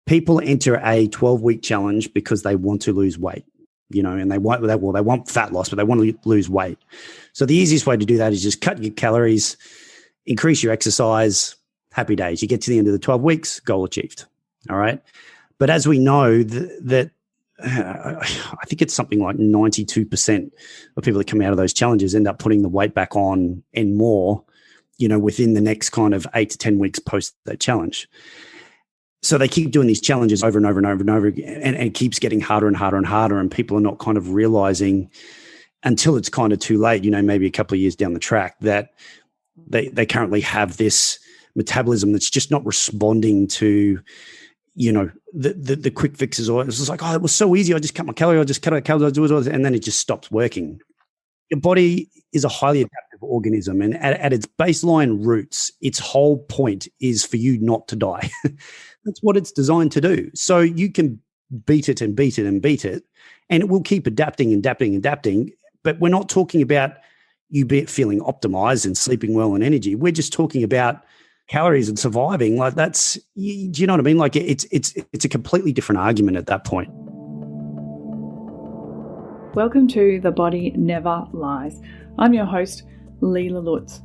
people enter a 12-week challenge because they want to lose weight, and they want fat loss, but they want to lose weight. So the easiest way to do that is just cut your calories, increase your exercise, happy days. You get to the end of the 12 weeks, goal achieved. All right. But as we know that I think it's something like 92% of people that come out of those challenges end up putting the weight back on and more, within the next kind of 8 to 10 weeks post that challenge. So they keep doing these challenges over and over and over and over again, and it keeps getting harder and harder and harder. And people are not kind of realizing until it's kind of too late, maybe a couple of years down the track, that they currently have this metabolism that's just not responding to, the quick fixes. Or it's just like, it was so easy. I just cut my calorie. I just cut out calories, and then it just stops working. Your body is a highly adaptive organism, and at its baseline roots, its whole point is for you not to die. That's what it's designed to do. So you can beat it and beat it and beat it, and it will keep adapting and adapting and adapting. But we're not talking about you feeling optimized and sleeping well and energy. We're just talking about calories and surviving. Like that's, do you know what I mean? Like it's a completely different argument at that point. Welcome to The Body Never Lies. I'm your host, Leela Lutz.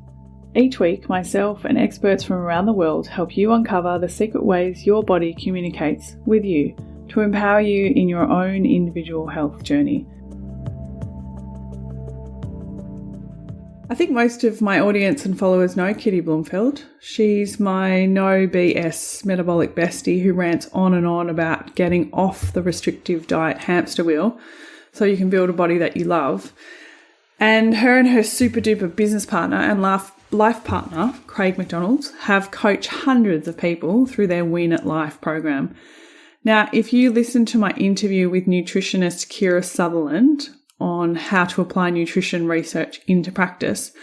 Each week, myself and experts from around the world help you uncover the secret ways your body communicates with you to empower you in your own individual health journey. I think most of my audience and followers know Kitty Blomfield. She's my no BS metabolic bestie who rants on and on about getting off the restrictive diet hamster wheel so you can build a body that you love. And her super duper business partner and life partner, Craigh McDonald, have coached hundreds of people through their Win at Life program. Now, if you listen to my interview with nutritionist Sutherland on how to apply nutrition research into practice,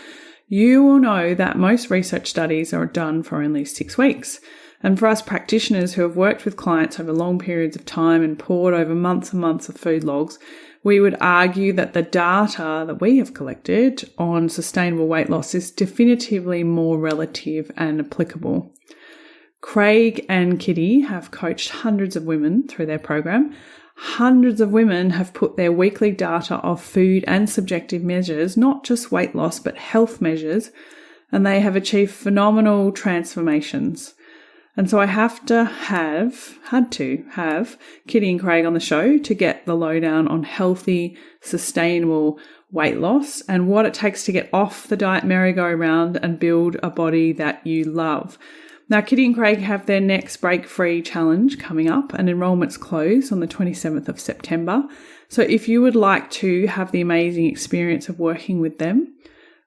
you will know that most research studies are done for only 6 weeks. And for us practitioners who have worked with clients over long periods of time and pored over months and months of food logs, we would argue that the data that we have collected on sustainable weight loss is definitively more relative and applicable. Craigh and Kitty have coached hundreds of women through their program. Hundreds of women have put their weekly data of food and subjective measures, not just weight loss, but health measures, and they have achieved phenomenal transformations. And so I had to have Kitty and Craigh on the show to get the lowdown on healthy, sustainable weight loss and what it takes to get off the diet merry-go-round and build a body that you love. Now, Kitty and Craigh have their next Break Free challenge coming up, and enrollment's closed on the 27th of September. So if you would like to have the amazing experience of working with them,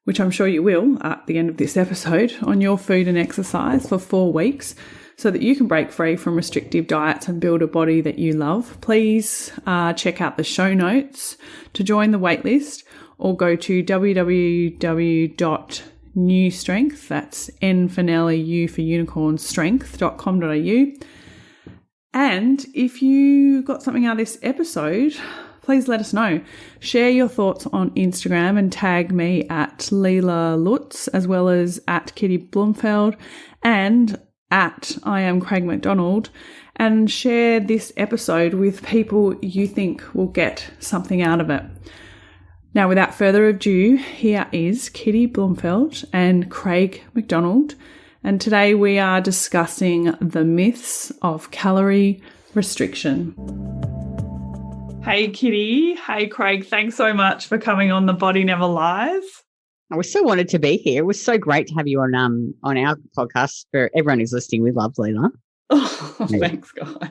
which I'm sure you will at the end of this episode, on your food and exercise for 4 weeks, so that you can break free from restrictive diets and build a body that you love, please check out the show notes to join the waitlist, or go to www.newstrength, that's N for Nelly, U for unicorn, strength.com.au. And if you got something out of this episode, please let us know. Share your thoughts on Instagram and tag me at Leela Lutz, as well as at Kitty Blomfield and at I am Craigh McDonald, and share this episode with people you think will get something out of it. Now, without further ado, here is Kitty Blomfield and Craigh McDonald, and today we are discussing the myths of calorie restriction. Hey Kitty, hey Craigh, thanks so much for coming on The Body Never Lies. I so wanted to be here. It was so great to have you on our podcast. For everyone who's listening, we love Leela. Oh, thanks, guys.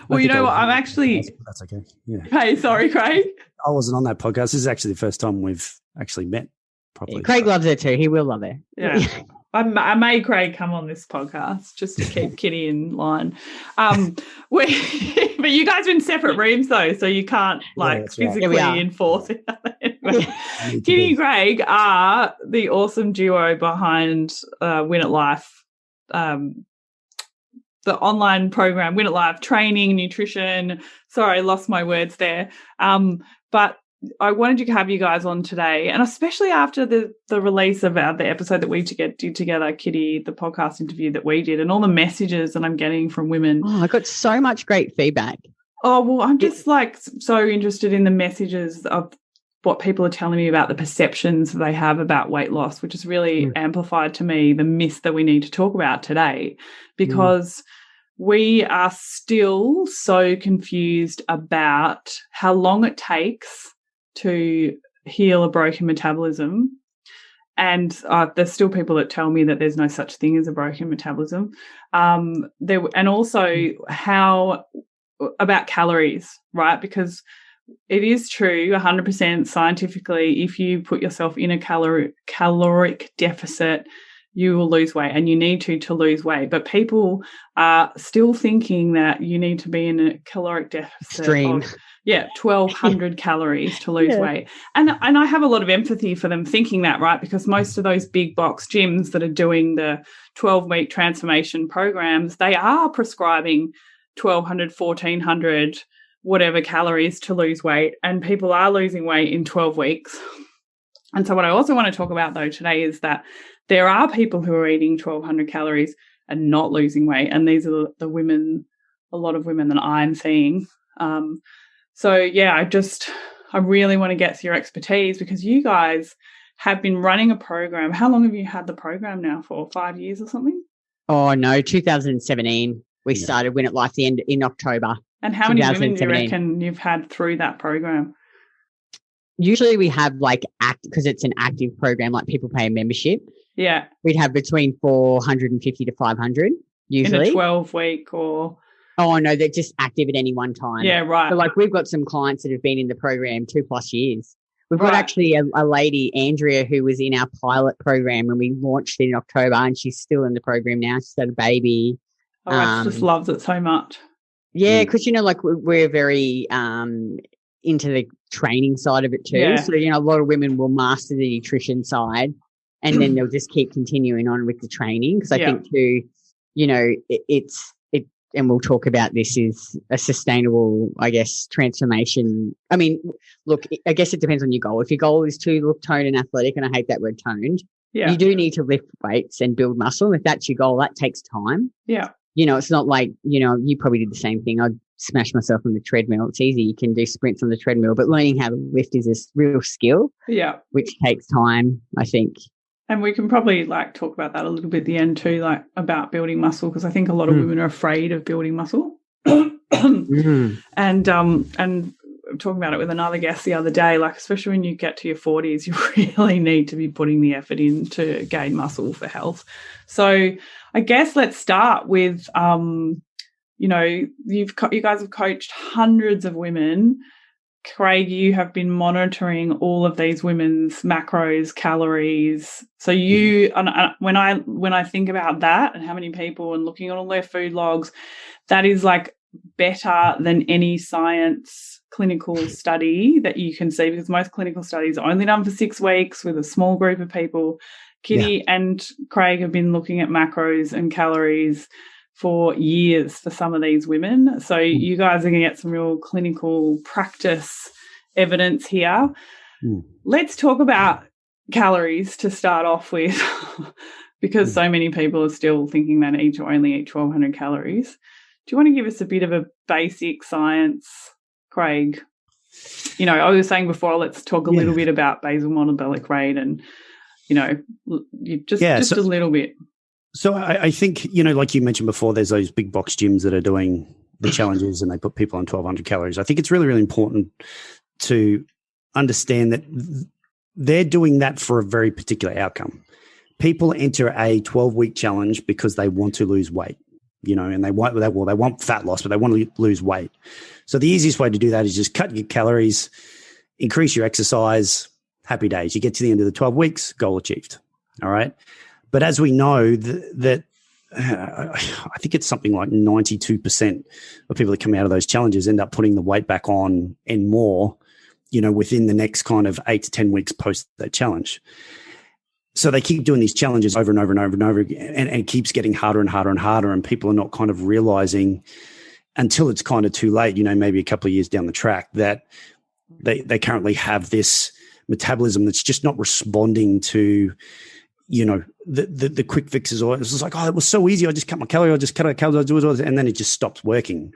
Well, you know what? I'm actually... That's okay. Yeah. Hey, sorry, Craigh. I wasn't on that podcast. This is actually the first time we've actually met properly. Yeah, Craigh loves it too. He will love it. Yeah. I made Craigh come on this podcast just to keep Kitty in line. But you guys are in separate rooms though, so you can't physically enforce it. Anyway, Kitty and Craigh are the awesome duo behind Win at Life, the online program, Win at Life, training, nutrition. Sorry, I lost my words there. But I wanted to have you guys on today, and especially after the release of the episode that we did together, Kitty, the podcast interview that we did, and all the messages that I'm getting from women. Oh, I got so much great feedback. Oh, well, I'm just so interested in the messages of what people are telling me about the perceptions they have about weight loss, which has really amplified to me the myth that we need to talk about today, because we are still so confused about how long it takes to heal a broken metabolism. And there's still people that tell me that there's no such thing as a broken metabolism. And also how about calories, right? Because it is true 100% scientifically, if you put yourself in a caloric deficit, you will lose weight, and you need to lose weight. But people are still thinking that you need to be in a caloric deficit Extreme. of 1,200 calories to lose weight. And I have a lot of empathy for them thinking that, right? Because most of those big box gyms that are doing the 12-week transformation programs, they are prescribing 1,200, 1,400, whatever calories to lose weight, and people are losing weight in 12 weeks. And so what I also want to talk about, though, today is that there are people who are eating 1,200 calories and not losing weight, and these are the women, a lot of women that I'm seeing. I really want to get to your expertise, because you guys have been running a program. How long have you had the program now for? 5 years or something? Oh, no, 2017. We started Win at Life the end in October. And how many women do you reckon you've had through that program? Usually we have because it's an active program, like people pay a membership. Yeah. We'd have between 450 to 500 usually. In a 12-week or... Oh, no, they're just active at any one time. Yeah, right. So, we've got some clients that have been in the program 2+ years. We've got actually a lady, Andrea, who was in our pilot program when we launched it in October, and she's still in the program now. She's had a baby. Oh, I just loves it so much. Yeah, because, we're very into the training side of it too. Yeah. So, a lot of women will master the nutrition side, and then they'll just keep continuing on with the training. Because I think too, and we'll talk about this, is a sustainable, I guess, transformation. I mean, look, I guess it depends on your goal. If your goal is to look toned and athletic, and I hate that word toned, you do need to lift weights and build muscle. If that's your goal, that takes time. Yeah. It's not like, you probably did the same thing. I'd smash myself on the treadmill. It's easy. You can do sprints on the treadmill, but learning how to lift is a real skill. Yeah. Which takes time, I think. And we can probably talk about that a little bit at the end too, about building muscle, because I think a lot of women are afraid of building muscle. And talking about it with another guest the other day, especially when you get to your 40s, you really need to be putting the effort in to gain muscle for health. So I guess let's start with, you guys have coached hundreds of women. Craigh, you have been monitoring all of these women's macros, calories. So when I think about that and how many people, and looking at all their food logs, that is better than any science clinical study that you can see, because most clinical studies are only done for 6 weeks with a small group of people. Kitty and Craigh have been looking at macros and calories for years for some of these women. So you guys are going to get some real clinical practice evidence here. Let's talk about calories to start off with, because so many people are still thinking they need to only eat 1,200 calories. Do you want to give us a bit of a basic science, Craigh? I was saying before, let's talk a little bit about basal metabolic rate and, just a little bit. So I think, like you mentioned before, there's those big box gyms that are doing the challenges and they put people on 1,200 calories. I think it's really, really important to understand that they're doing that for a very particular outcome. People enter a 12-week challenge because they want to lose weight, and they want fat loss, but they want to lose weight. So the easiest way to do that is just cut your calories, increase your exercise, happy days. You get to the end of the 12 weeks, goal achieved. All right. But as we know that I think it's something like 92% of people that come out of those challenges end up putting the weight back on and more, within the next kind of 8 to 10 weeks post that challenge. So they keep doing these challenges over and over and over and over again, and it keeps getting harder and harder and harder. And people are not kind of realizing until it's kind of too late, maybe a couple of years down the track, that they currently have this metabolism that's just not responding to, the quick fixes. Or it's just like, oh, it was so easy. I just cut my calorie. I just cut out calories. I do it, and then it just stops working.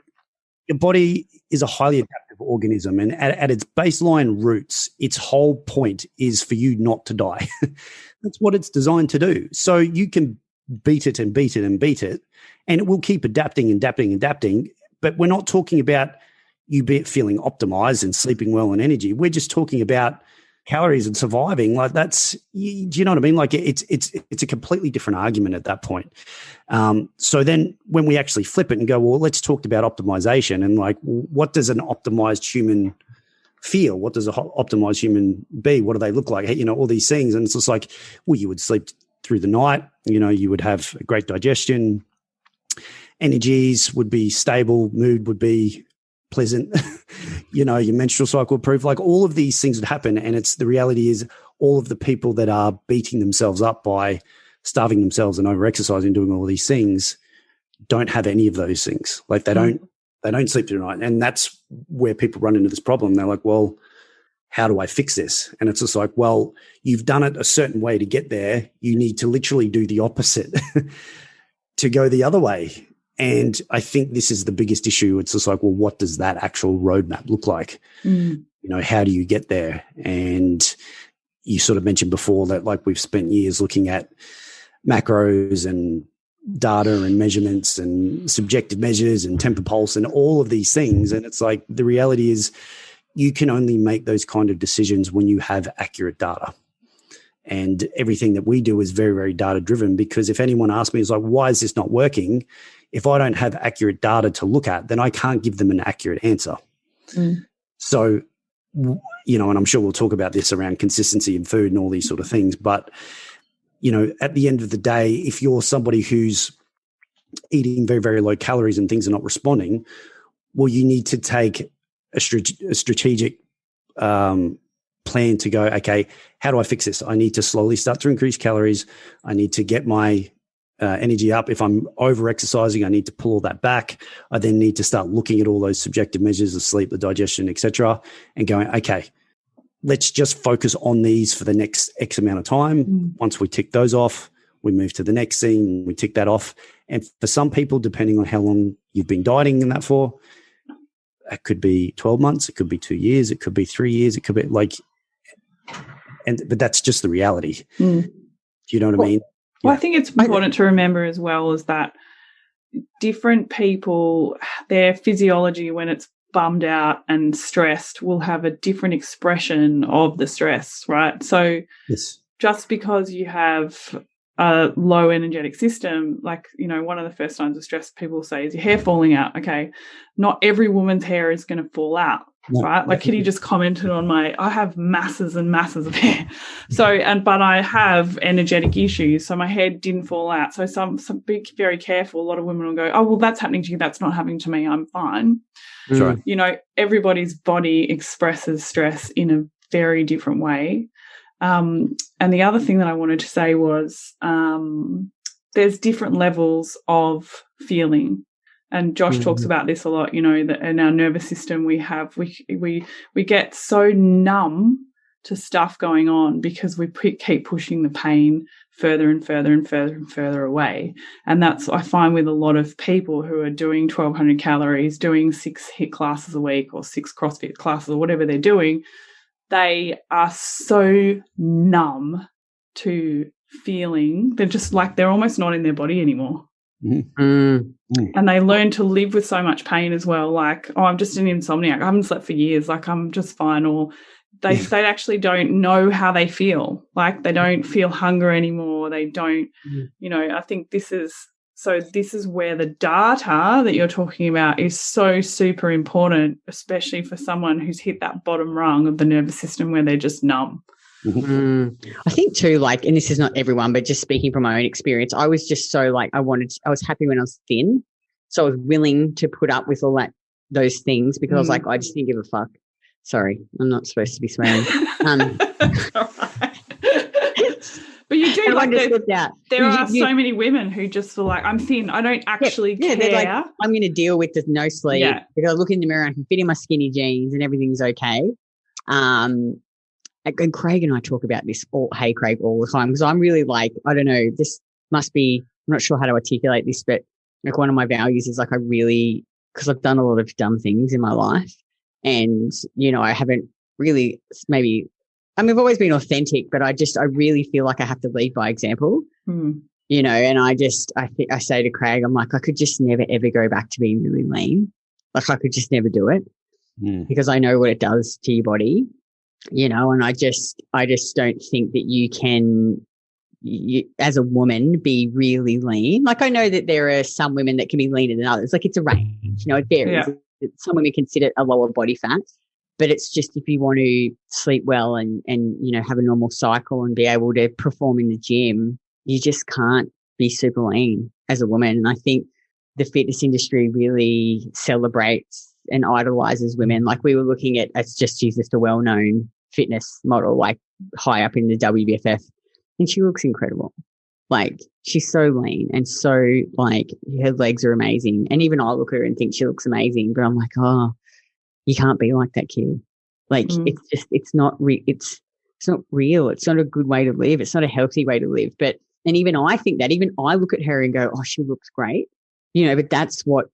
Your body is a highly adaptive organism, and at its baseline roots, its whole point is for you not to die. That's what it's designed to do. So you can beat it and beat it and beat it, and it will keep adapting. But we're not talking about you feeling optimized and sleeping well and energy. We're just talking about calories and surviving. Like that's, do you know what I mean? Like it's a completely different argument at that point. So then when we actually flip it and go, well, let's talk about optimization and like, what does an optimized human feel? What does an optimized human be? What do they look like? All these things. And it's just like, well, you would sleep through the night, you would have a great digestion, energies would be stable, mood would be pleasant, your menstrual cycle improved, like all of these things would happen. And the reality is all of the people that are beating themselves up by starving themselves and over-exercising, doing all of these things, don't have any of those things. Like they don't sleep through the night. And that's where people run into this problem. They're like, well, how do I fix this? And it's just like, well, you've done it a certain way to get there. You need to literally do the opposite to go the other way. And I think this is the biggest issue. It's just like, well, what does that actual roadmap look like? How do you get there? And you sort of mentioned before that, like, we've spent years looking at macros and data and measurements and subjective measures and temper pulse and all of these things. And it's like, the reality is you can only make those kind of decisions when you have accurate data. And everything that we do is very, very data driven, because if anyone asks me, it's like, why is this not working? If I don't have accurate data to look at, then I can't give them an accurate answer. So, and I'm sure we'll talk about this around consistency in food and all these sort of things. But, at the end of the day, if you're somebody who's eating very, very low calories and things are not responding, well, you need to take a strategic plan to go, okay, how do I fix this? I need to slowly start to increase calories. I need to get my energy up. If I'm over-exercising, I need to pull all that back. I then need to start looking at all those subjective measures of sleep, the digestion, etc., and going, okay, let's just focus on these for the next X amount of time. Once we tick those off, we move to the next thing, we tick that off. And for some people, depending on how long you've been dieting in that for, it could be 12 months, it could be 2 years, it could be 3 years, it could be like, but that's just the reality. Do you know what I mean? Well, I think it's important to remember as well is that different people, their physiology when it's bummed out and stressed will have a different expression of the stress, right? So just because you have a low energetic system, like, one of the first signs of stress people say is your hair falling out. Okay, not every woman's hair is going to fall out. Right, like Kitty just commented on I have masses and masses of hair. So, but I have energetic issues, so my hair didn't fall out. So some be very careful. A lot of women will go, oh, well, that's happening to you. That's not happening to me. I'm fine. Sure. Everybody's body expresses stress in a very different way. And the other thing that I wanted to say was there's different levels of feeling. And Josh talks about this a lot, that in our nervous system we get so numb to stuff going on because we keep pushing the pain further and further and further and further away. And that's, I find, with a lot of people who are doing 1,200 calories, doing 6 HIIT classes a week or 6 CrossFit classes or whatever they're doing, they are so numb to feeling. They're just like, they're almost not in their body anymore. And they learn to live with so much pain as well, like, oh, I'm just an insomniac, I haven't slept for years, like I'm just fine. Or they actually don't know how they feel, like they don't feel hunger anymore, they don't I think this is where the data that you're talking about is so super important, especially for someone who's hit that bottom rung of the nervous system where they're just numb. I think too, like, and this is not everyone, but just speaking from my own experience, I was just so like, I was happy when I was thin. So I was willing to put up with all those things because I was like, I just didn't give a fuck. Sorry, I'm not supposed to be swearing. But you do, like, there are so many women who just feel like, I'm thin, I don't actually care. They're like, I'm going to deal with the no sleep because I look in the mirror and I can fit in my skinny jeans and everything's okay. And Craigh and I talk about this all the time, because I'm really like, I don't know, this must be, I'm not sure how to articulate this, but like one of my values is like because I've done a lot of dumb things in my life, and, you know, I haven't really I've always been authentic, but I really feel like I have to lead by example, you know, and I say to Craigh, I'm like, I could just never, ever go back to being really lean. Like I could just never do it because I know what it does to your body, you know, and I just don't think that you can, as a woman, be really lean. Like I know that there are some women that can be leaner than others. Like it's a range, you know, it varies. Yeah. Some women consider it a lower body fat. But it's just if you want to sleep well and you know, have a normal cycle and be able to perform in the gym, you just can't be super lean as a woman. And I think the fitness industry really celebrates and idolizes women. Like we were looking at, she's just a well-known fitness model, like high up in the WBFF, and she looks incredible. Like she's so lean and so like her legs are amazing. And even I look at her and think she looks amazing, but I'm like, oh, you can't be like that, kid. Like it's not real. It's not a good way to live. It's not a healthy way to live. And even I think that, even I look at her and go, oh, she looks great, you know, but that's what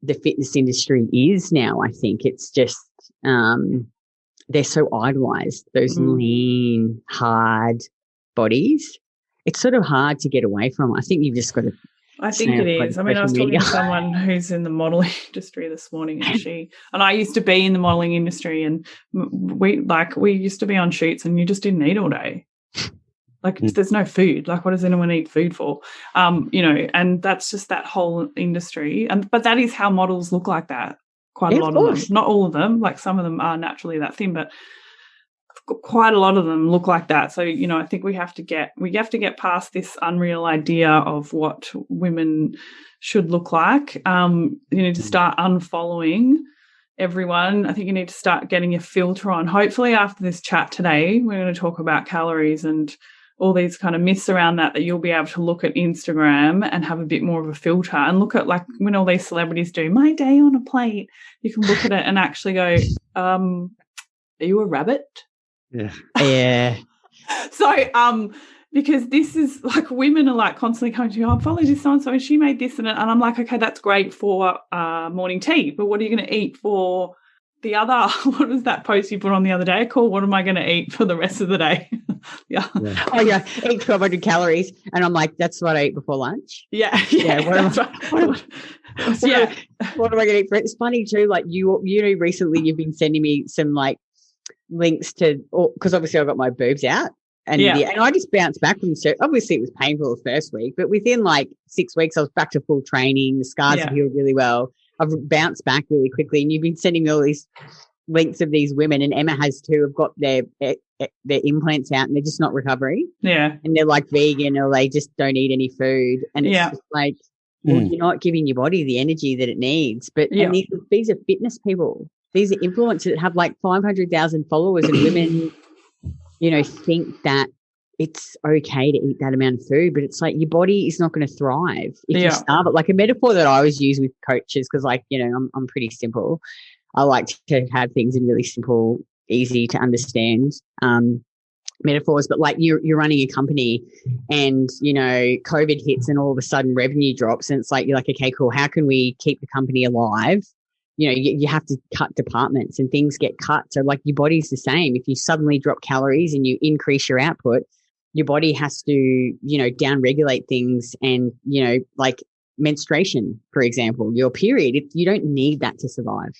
the fitness industry is now. I think it's just, they're so idolized, those lean, hard bodies. It's sort of hard to get away from. I think you've just got to. I think it is. I mean, I was talking to someone who's in the modelling industry this morning, and I used to be in the modelling industry, and we used to be on shoots, and you just didn't eat all day. Like there's no food. Like what does anyone eat food for? You know, and that's just that whole industry. But that is how models look like that. Quite a lot of them, not all of them. Like some of them are naturally that thin, but quite a lot of them look like that. So, you know, I think we have to get past this unreal idea of what women should look like. You need to start unfollowing everyone. I think you need to start getting your filter on. Hopefully after this chat today, we're going to talk about calories and all these kind of myths around that you'll be able to look at Instagram and have a bit more of a filter and look at, like, when all these celebrities do my day on a plate, you can look at it and actually go, are you a rabbit? Yeah. So, because this is like women are like constantly coming to you, oh, follow this so-and-so and she made this and I'm like, okay, that's great for morning tea, but what are you going to eat for the other, what was that post you put on the other day called, what am I going to eat for the rest of the day? Yeah. Oh, yeah, eat 1,200 calories. And I'm like, that's what I eat before lunch. Yeah. What am I going to eat for it? It's funny too, like you know, recently you've been sending me some like links to, because obviously I got my boobs out and and I just bounced back from the surgery. Obviously it was painful the first week, but within like 6 weeks I was back to full training. The scars have healed really well. I've bounced back really quickly, and you've been sending me all these links of these women, and Emma has too, have got their implants out and they're just not recovering. Yeah. And they're like vegan, or they just don't eat any food. And it's just like, well, you're not giving your body the energy that it needs. But and these are fitness people. These are influencers that have like 500,000 followers, and women, you know, think that it's okay to eat that amount of food, but it's like your body is not going to thrive if you starve it. Like a metaphor that I always use with coaches, because, like, you know, I'm pretty simple. I like to have things in really simple, easy to understand metaphors. But like you're running a company, and, you know, COVID hits and all of a sudden revenue drops, and it's like you're like, okay, cool. How can we keep the company alive? You know, you have to cut departments and things get cut. So like your body's the same. If you suddenly drop calories and you increase your output, your body has to, you know, down-regulate things. And, you know, like menstruation, for example, your period, you don't need that to survive.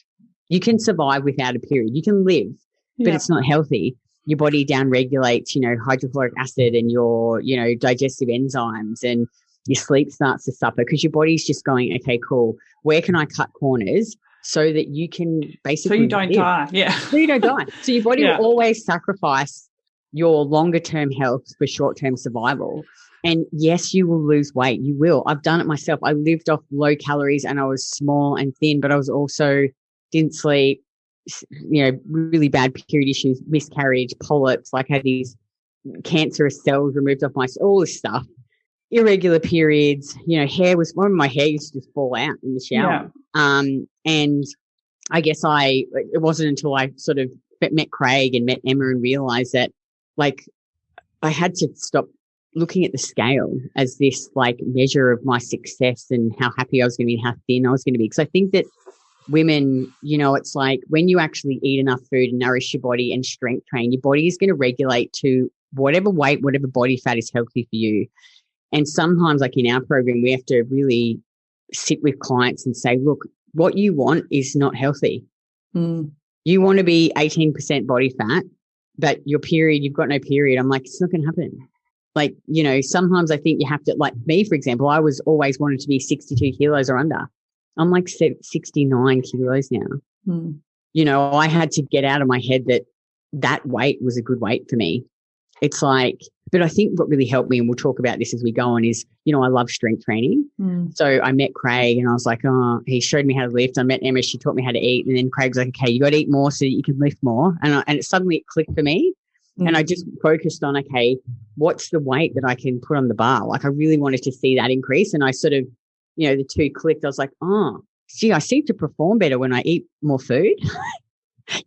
You can survive without a period. You can live, but it's not healthy. Your body down-regulates, you know, hydrochloric acid and your, you know, digestive enzymes, and your sleep starts to suffer because your body's just going, okay, cool, where can I cut corners so that you can basically so you don't die. So you don't die. So your body will always sacrifice your longer-term health for short-term survival. And yes, you will lose weight. You will. I've done it myself. I lived off low calories and I was small and thin, but I was also didn't sleep, you know, really bad period issues, miscarriage, polyps, like had these cancerous cells removed off all this stuff, irregular periods, you know, one of my hair used to just fall out in the shower. And I guess it wasn't until I sort of met Craig and met Emma and realized that, like, I had to stop looking at the scale as this, like, measure of my success and how happy I was going to be and how thin I was going to be. Because I think that women, you know, it's like when you actually eat enough food and nourish your body and strength train, your body is going to regulate to whatever weight, whatever body fat is healthy for you. And sometimes, like in our program, we have to really sit with clients and say, look, what you want is not healthy. You want to be 18% body fat, but your period, you've got no period. I'm like, it's not going to happen. Like, you know, sometimes I think you have to, like me, for example, I was always wanted to be 62 kilos or under. I'm like 69 kilos now. You know, I had to get out of my head that weight was a good weight for me. It's like, but I think what really helped me, and we'll talk about this as we go on, is, you know, I love strength training. So I met Craig and I was like, oh, he showed me how to lift. I met Emma, she taught me how to eat. And then Craig's like, okay, you got to eat more so that you can lift more. And it suddenly clicked for me. And I just focused on, okay, what's the weight that I can put on the bar? Like, I really wanted to see that increase. And I sort of, you know, the two clicked. I was like, oh, gee, I seem to perform better when I eat more food.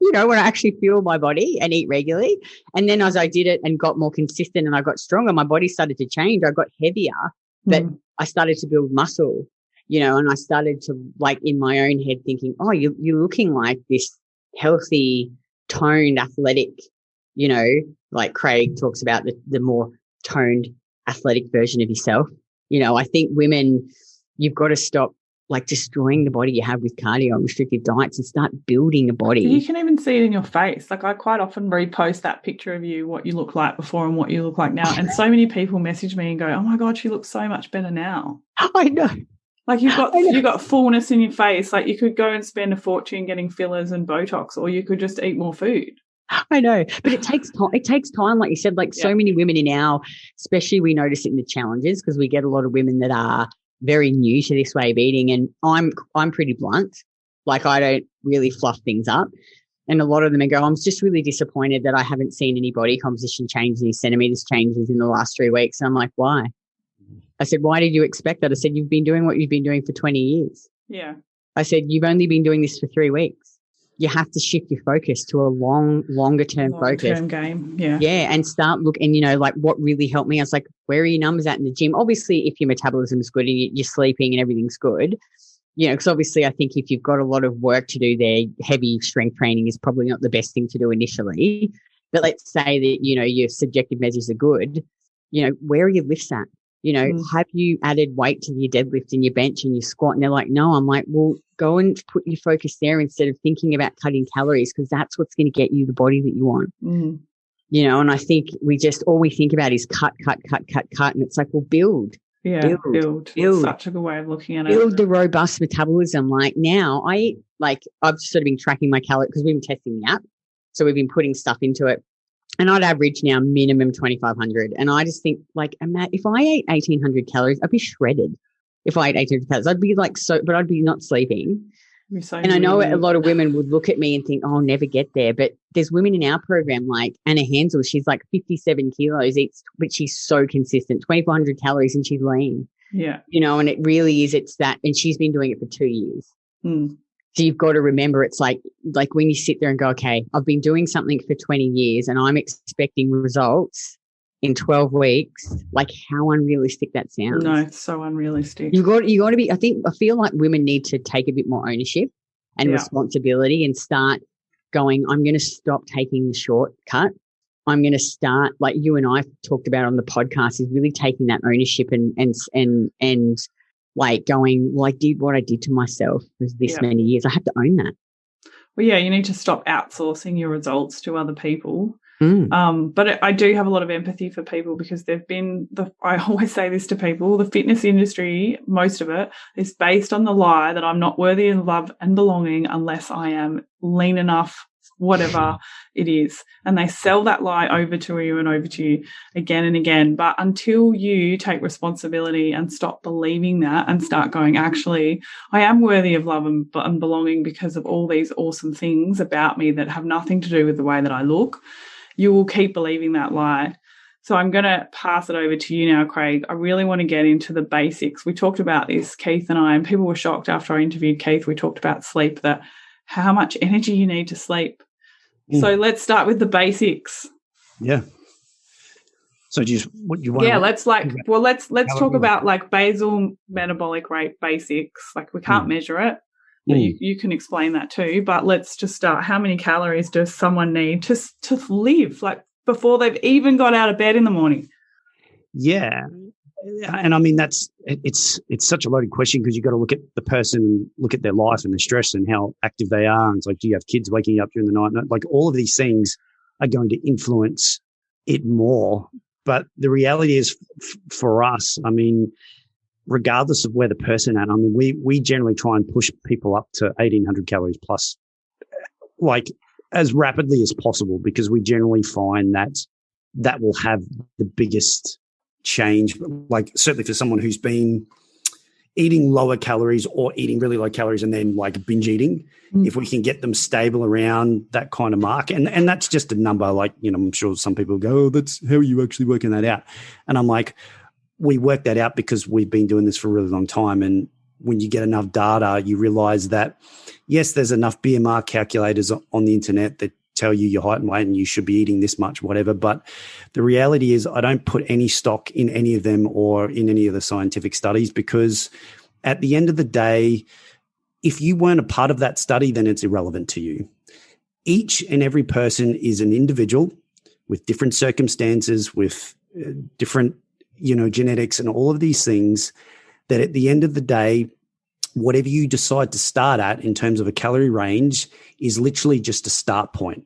You know, when I actually fuel my body and eat regularly. And then as I did it and got more consistent and I got stronger, my body started to change. I got heavier, but I started to build muscle, you know, and I started to, like, in my own head thinking, oh, you're looking like this healthy, toned, athletic, you know, like Craig talks about the more toned, athletic version of yourself. You know, I think women, you've got to stop, like, destroying the body you have with cardio and restrictive diets and start building a body. You can even see it in your face. Like, I quite often repost that picture of you, what you look like before and what you look like now. And so many people message me and go, oh my God, she looks so much better now. I know. Like, you've got fullness in your face. Like, you could go and spend a fortune getting fillers and Botox, or you could just eat more food. I know, but it takes time. It takes time, like you said, like so many women in our, especially we notice it in the challenges, because we get a lot of women that are very new to this way of eating, and I'm pretty blunt. Like, I don't really fluff things up, and a lot of them go, I'm just really disappointed that I haven't seen any body composition change, any centimeters changes in the last 3 weeks. And I'm like, why? I said, why did you expect that? I said, you've been doing what you've been doing for 20 years. Yeah. I said, you've only been doing this for 3 weeks. You have to shift your focus to a longer term focus. Long-term game, yeah. Yeah, and start looking, you know, like what really helped me, I was like, where are your numbers at in the gym? Obviously, if your metabolism is good and you're sleeping and everything's good, you know, because obviously I think if you've got a lot of work to do there, heavy strength training is probably not the best thing to do initially. But let's say that, you know, your subjective measures are good, you know, where are your lifts at? You know, have you added weight to your deadlift and your bench and your squat? And they're like, no. I'm like, well, go and put your focus there instead of thinking about cutting calories, because that's what's going to get you the body that you want. You know, and I think all we think about is cut. And it's like, well, build. Yeah, build. It's such a good way of looking at it. Build the robust metabolism. Like, now I eat, like, I've sort of been tracking my calories because we've been testing the app. So we've been putting stuff into it. And I'd average now minimum 2,500. And I just think, like, if I ate 1,800 calories, I'd be shredded. If I ate 1,800 calories, I'd be like but I'd be not sleeping. And I know a lot of women would look at me and think, oh, I'll never get there. But there's women in our program, like Anna Hansel, she's like 57 kilos, but she's so consistent, 2,400 calories, and she's lean. Yeah. You know, and it really is, it's that, and she's been doing it for 2 years. So you've got to remember, it's like when you sit there and go, okay, I've been doing something for 20 years and I'm expecting results in 12 weeks. Like, how unrealistic that sounds. No, it's so unrealistic. You got to be, I feel like women need to take a bit more ownership and responsibility and start going, I'm going to stop taking the shortcut. I'm going to start, like you and I talked about on the podcast, is really taking that ownership and like going, well, I did what I did to myself for this many years. I have to own that. Well, yeah, you need to stop outsourcing your results to other people. But I do have a lot of empathy for people, because I always say this to people, the fitness industry, most of it is based on the lie that I'm not worthy of love and belonging unless I am lean enough, whatever it is. And they sell that lie over to you and over to you again and again. But until you take responsibility and stop believing that and start going, actually, I am worthy of love and belonging because of all these awesome things about me that have nothing to do with the way that I look, you will keep believing that lie. So I'm going to pass it over to you now, Craig. I really want to get into the basics. We talked about this, Keith and I, and people were shocked after I interviewed Keith. We talked about sleep, that how much energy you need to sleep. So let's start with the basics. Yeah. So what you want? Yeah, let's talk about like basal metabolic rate basics. Like we can't measure it. But you can explain that too. But let's just start. How many calories does someone need to live, like before they've even got out of bed in the morning? Yeah. And I mean, it's such a loaded question because you've got to look at the person and look at their life and their stress and how active they are. And it's like, do you have kids waking you up during the night? Like all of these things are going to influence it more. But the reality is for us, I mean, regardless of where the person at, I mean, we generally try and push people up to 1,800 calories plus, like as rapidly as possible, because we generally find that will have the biggest change. Like certainly for someone who's been eating lower calories or eating really low calories and then like binge eating, if we can get them stable around that kind of mark, and that's just a number, like, you know, I'm sure some people go, oh, that's how are you actually working that out? And I'm like, we work that out because we've been doing this for a really long time. And when you get enough data, you realize that, yes, there's enough BMR calculators on the internet that tell you your height and weight and you should be eating this much, whatever. But the reality is I don't put any stock in any of them or in any of the scientific studies, because at the end of the day, if you weren't a part of that study, then it's irrelevant to you. Each and every person is an individual with different circumstances, with different, you know, genetics and all of these things, that at the end of the day, whatever you decide to start at in terms of a calorie range is literally just a start point.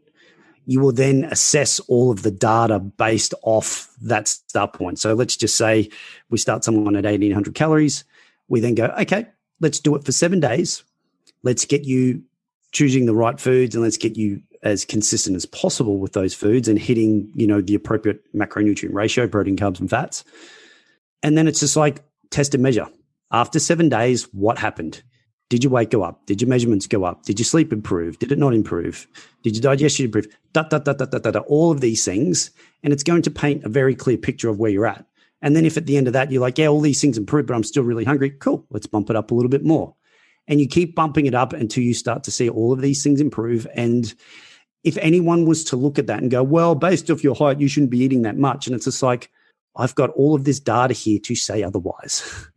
You will then assess all of the data based off that start point. So let's just say we start someone at 1,800 calories. We then go, okay, let's do it for 7 days. Let's get you choosing the right foods and let's get you as consistent as possible with those foods and hitting, you know, the appropriate macronutrient ratio, protein, carbs, and fats. And then it's just like test and measure. After 7 days, what happened? Did your weight go up? Did your measurements go up? Did your sleep improve? Did it not improve? Did your digestion improve? All of these things. And it's going to paint a very clear picture of where you're at. And then if at the end of that, you're like, yeah, all these things improved, but I'm still really hungry. Cool. Let's bump it up a little bit more. And you keep bumping it up until you start to see all of these things improve. And if anyone was to look at that and go, well, based off your height, you shouldn't be eating that much. And it's just like, I've got all of this data here to say otherwise.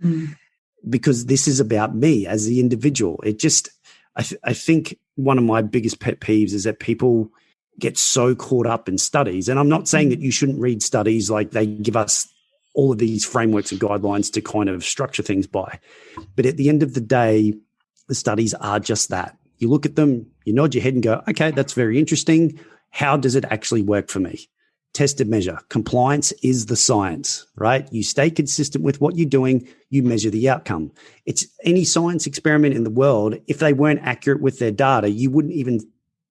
Because this is about me as the individual. It just, I think one of my biggest pet peeves is that people get so caught up in studies. And I'm not saying that you shouldn't read studies, like they give us all of these frameworks and guidelines to kind of structure things by. But at the end of the day, the studies are just that. You look at them, you nod your head and go, okay, that's very interesting. How does it actually work for me? Test and measure. Compliance is the science, right? You stay consistent with what you're doing, you measure the outcome. It's any science experiment in the world. If they weren't accurate with their data, you wouldn't even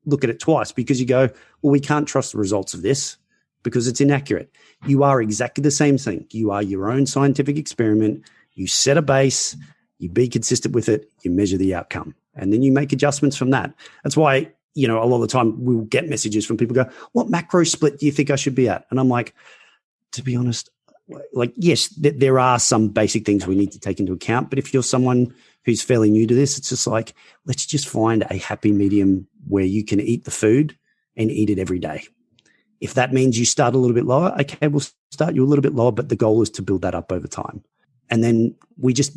look at it twice, because you go, well, we can't trust the results of this because it's inaccurate. You are exactly the same thing. You are your own scientific experiment. You set a base, you be consistent with it, you measure the outcome, and then you make adjustments from that. That's why, you know, a lot of the time we'll get messages from people go, what macro split do you think I should be at? And I'm like, to be honest, like, yes, there are some basic things we need to take into account. But if you're someone who's fairly new to this, it's just like, let's just find a happy medium where you can eat the food and eat it every day. If that means you start a little bit lower, okay, we'll start you a little bit lower, but the goal is to build that up over time. And then we just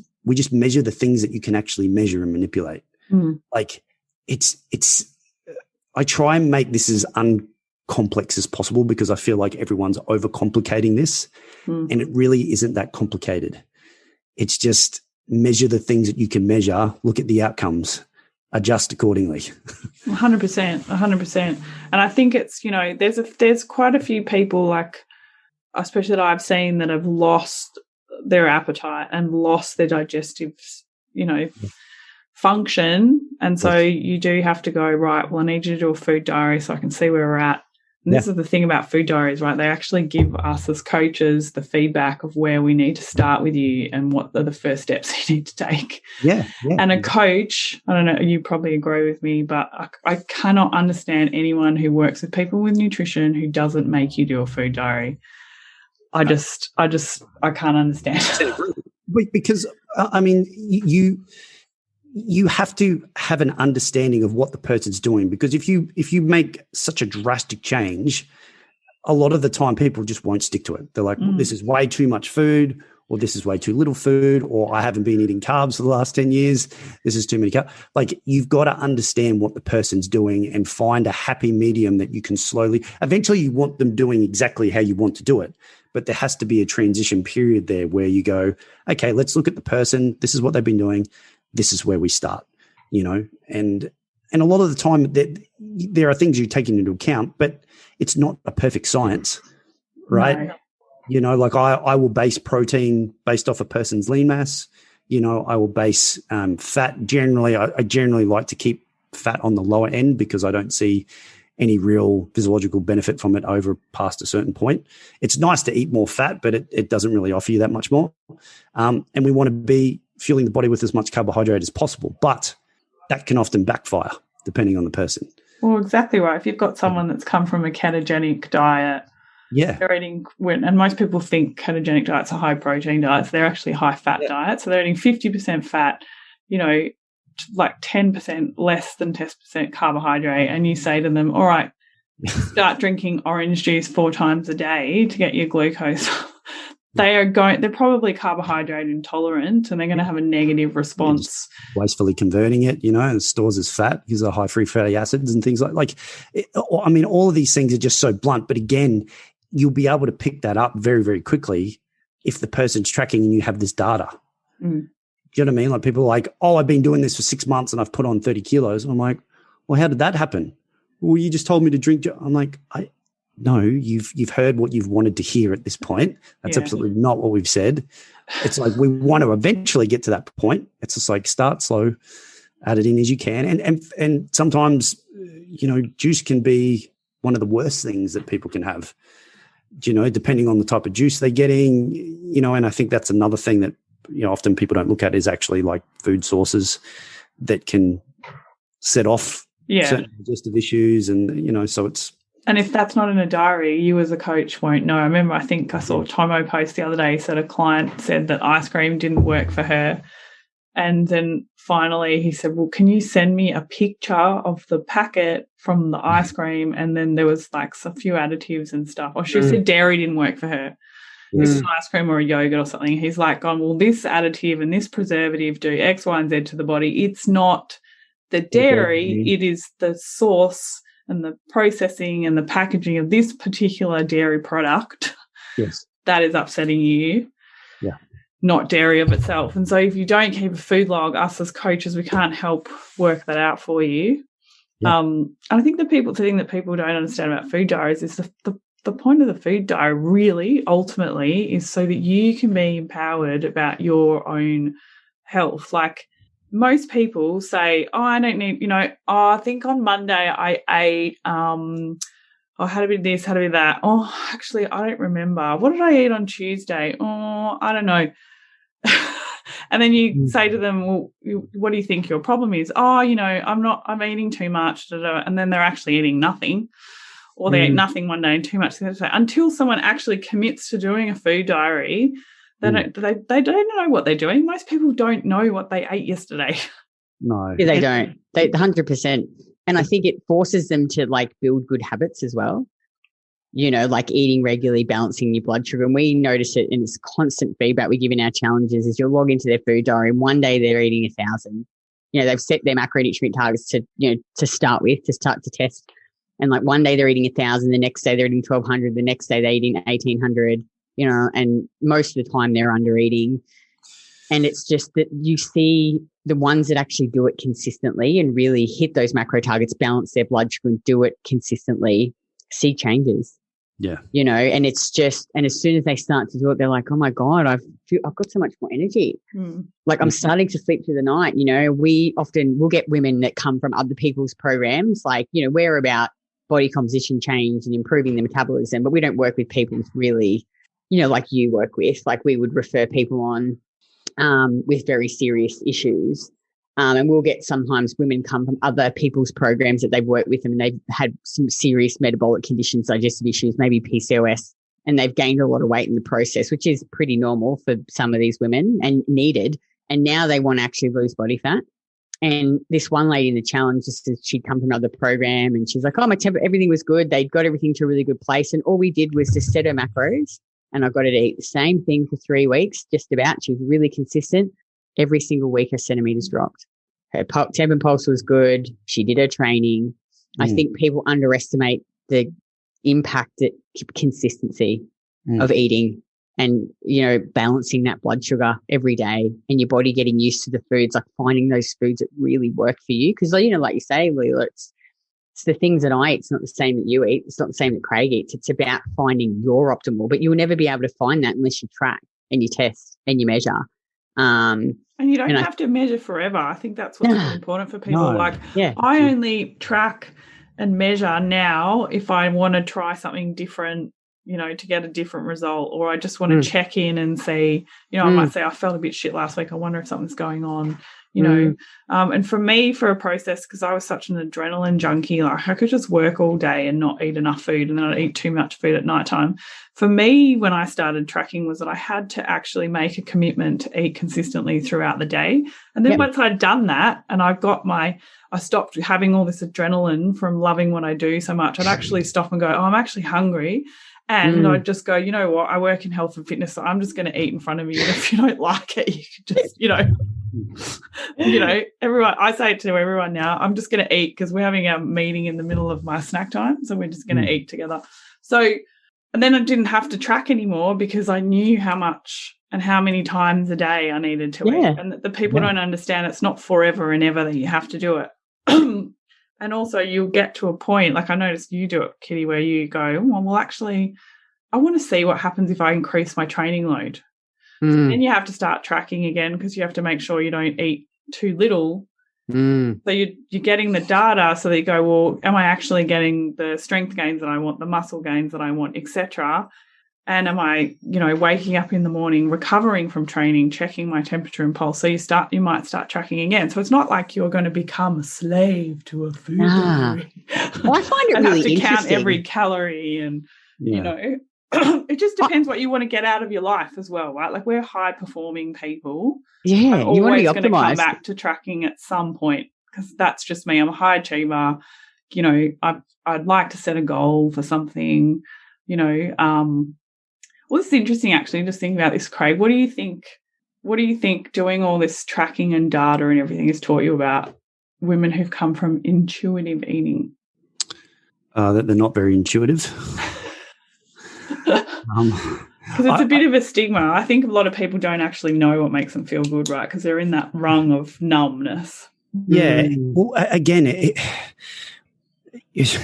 measure the things that you can actually measure and manipulate. Like I try and make this as uncomplex as possible, because I feel like everyone's overcomplicating this, and it really isn't that complicated. It's just measure the things that you can measure, look at the outcomes, adjust accordingly. 100%. And I think it's, you know, there's quite a few people, like, especially that I've seen, that have lost their appetite and lost their digestive, you know, function. And so you do have to go, right, well, I need you to do a food diary so I can see where we're at. And this is the thing about food diaries, right? They actually give us as coaches the feedback of where we need to start with you and what are the first steps you need to take. And a coach, I don't know, you probably agree with me, but I cannot understand anyone who works with people with nutrition who doesn't make you do a food diary. I can't understand. Because, I mean, you have to have an understanding of what the person's doing, because if you make such a drastic change, a lot of the time people just won't stick to it. They're like, well, this is way too much food, or this is way too little food, or I haven't been eating carbs for the last 10 years. This is too many carbs. Like, you've got to understand what the person's doing and find a happy medium that you can slowly, eventually you want them doing exactly how you want to do it. But there has to be a transition period there where you go, okay, let's look at the person. This is what they've been doing. This is where we start, and a lot of the time there are things you're taking into account, but it's not a perfect science, right? No. Like I will base protein based off a person's lean mass. I will base fat. Generally, I generally like to keep fat on the lower end because I don't see any real physiological benefit from it over past a certain point. It's nice to eat more fat, but it doesn't really offer you that much more. And we want to be fueling the body with as much carbohydrate as possible, but that can often backfire depending on the person. Well, exactly right. If you've got someone that's come from a ketogenic diet, they're eating, and most people think ketogenic diets are high protein diets. They're actually high fat diets. So they're eating 50% fat, like 10% less than 10% carbohydrate. And you say to them, all right, start drinking orange juice 4 times a day to get your glucose. They're probably carbohydrate intolerant, and they're going to have a negative response. Wastefully converting it, and stores as fat because of high free fatty acids and things all of these things are just so blunt. But again, you'll be able to pick that up very, very quickly if the person's tracking and you have this data. Do you know what I mean? Like, people are like, oh, I've been doing this for 6 months and I've put on 30 kilos. And I'm like, well, how did that happen? Well, you just told me to drink. I'm like, no, you've heard what you've wanted to hear at this point. That's absolutely not what we've said. It's like, we want to eventually get to that point. It's just like, start slow, add it in as you can. And sometimes, juice can be one of the worst things that people can have, depending on the type of juice they're getting, and I think that's another thing that, often people don't look at is actually like food sources that can set off certain digestive issues. And, so it's, and if that's not in a diary, you as a coach won't know. I think I saw Tomo post the other day, said a client said that ice cream didn't work for her. And then finally he said, well, can you send me a picture of the packet from the ice cream? And then there was like a few additives and stuff. Or she said dairy didn't work for her. This is an ice cream or a yogurt or something. He's like, well, this additive and this preservative do X, Y, and Z to the body. It's not the dairy. It is the source and the processing and the packaging of this particular dairy product that is upsetting you, not dairy of itself. And so if you don't keep a food log, us as coaches, we can't help work that out for you. And I think the thing that people don't understand about food diaries is the point of the food diary really ultimately is so that you can be empowered about your own health. Like, most people say, oh, I don't need, I think on Monday I ate, I had a bit of this, had a bit of that. Oh, actually, I don't remember. What did I eat on Tuesday? Oh, I don't know. And then you say to them, well, what do you think your problem is? Oh, I'm eating too much. And then they're actually eating nothing, or they ate nothing one day and too much the other day. Until someone actually commits to doing a food diary, they don't know what they're doing. Most people don't know what they ate yesterday. No. Yeah, they don't. They 100%. And I think it forces them to build good habits as well. Like eating regularly, balancing your blood sugar. And we notice it in this constant feedback we give in our challenges is you'll log into their food diary and one day they're eating 1,000. They've set their macronutrient targets to start with, to start to test. And one day they're eating 1,000, the next day they're eating 1,200, the next day they're eating 1,800. And most of the time they're under eating. And it's just that you see the ones that actually do it consistently and really hit those macro targets, balance their blood sugar and do it consistently, see changes. Yeah. And it's just, and as soon as they start to do it, they're like, oh my God, I've got so much more energy. I'm starting to sleep through the night. We'll get women that come from other people's programs, we're about body composition change and improving the metabolism, but we don't work with people really, like you work with. We would refer people on with very serious issues. And we'll get sometimes women come from other people's programs that they've worked with them and they've had some serious metabolic conditions, digestive issues, maybe PCOS, and they've gained a lot of weight in the process, which is pretty normal for some of these women and needed. And now they want to actually lose body fat. And this one lady in the challenge, just as she'd come from another program, and she's like, oh, my temper, everything was good. They'd got everything to a really good place. And all we did was just set her macros, and I got her to eat the same thing for 3 weeks, just about. She was really consistent. Every single week, her centimeters dropped. Her temp and pulse was good. She did her training. I think people underestimate the impact that consistency of eating and, balancing that blood sugar every day and your body getting used to the foods, like finding those foods that really work for you. Because, like you say, Leila, it's the things that I eat. It's not the same that you eat. It's not the same that Craigh eats. It's about finding your optimal, but you'll never be able to find that unless you track and you test and you measure. And you don't have to measure forever. I think that's what's really important for people. I only track and measure now if I want to try something different, to get a different result, or I just want to check in and see, I might say I felt a bit shit last week. I wonder if something's going on, and for me, for a process, because I was such an adrenaline junkie, like I could just work all day and not eat enough food, and then I'd eat too much food at nighttime. For me, when I started tracking, was that I had to actually make a commitment to eat consistently throughout the day. And then once I'd done that and I stopped having all this adrenaline from loving what I do so much, I'd actually stop and go, oh, I'm actually hungry. And I'd just go, you know what, I work in health and fitness, so I'm just going to eat in front of you. And if you don't like it, you can just, everyone, I say it to everyone now, I'm just going to eat because we're having a meeting in the middle of my snack time. So we're just going to eat together. So, and then I didn't have to track anymore because I knew how much and how many times a day I needed to eat. And the people don't understand it's not forever and ever that you have to do it. And also you'll get to a point, like I noticed you do it, Kitty, where you go, well, actually, I want to see what happens if I increase my training load. So then you have to start tracking again because you have to make sure you don't eat too little. So you're getting the data so that you go, well, am I actually getting the strength gains that I want, the muscle gains that I want, etc.? And am I, waking up in the morning, recovering from training, checking my temperature and pulse? So you might start tracking again. So it's not like you're going to become a slave to a food delivery. Well, I find it really interesting. Count every calorie and, it just depends what you want to get out of your life as well, right? Like we're high-performing people. Yeah, I'm always going to come back to tracking at some point because that's just me. I'm a high achiever. I'd like to set a goal for something, Well, it's interesting, actually, just thinking about this, Craigh. What do you think doing all this tracking and data and everything has taught you about women who've come from intuitive eating? That they're not very intuitive. Because it's a bit of a stigma. I think a lot of people don't actually know what makes them feel good, right? Because they're in that rung of numbness. Yeah. Well, again, it's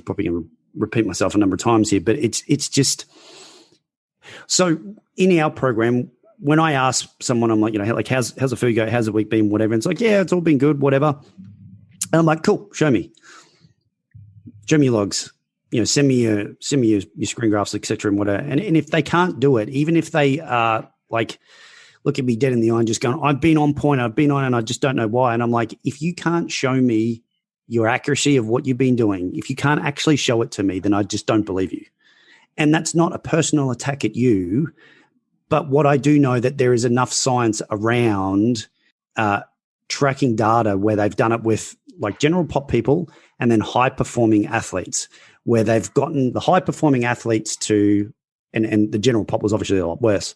probably going to repeat myself a number of times here, but it's just so in our program, when I ask someone, I'm like, how's the food go? How's the week been? Whatever. And it's like, yeah, it's all been good, whatever. And I'm like, cool, show me your logs, send me your screen graphs, etc. and whatever. And if they can't do it, even if they are like, look at me dead in the eye and just going, I've been on point, and I just don't know why. And I'm like, if you can't show me your accuracy of what you've been doing, if you can't actually show it to me, then I just don't believe you. And that's not a personal attack at you, but what I do know that there is enough science around tracking data where they've done it with like general pop people and then high-performing athletes, where they've gotten the high-performing athletes to, and the general pop was obviously a lot worse,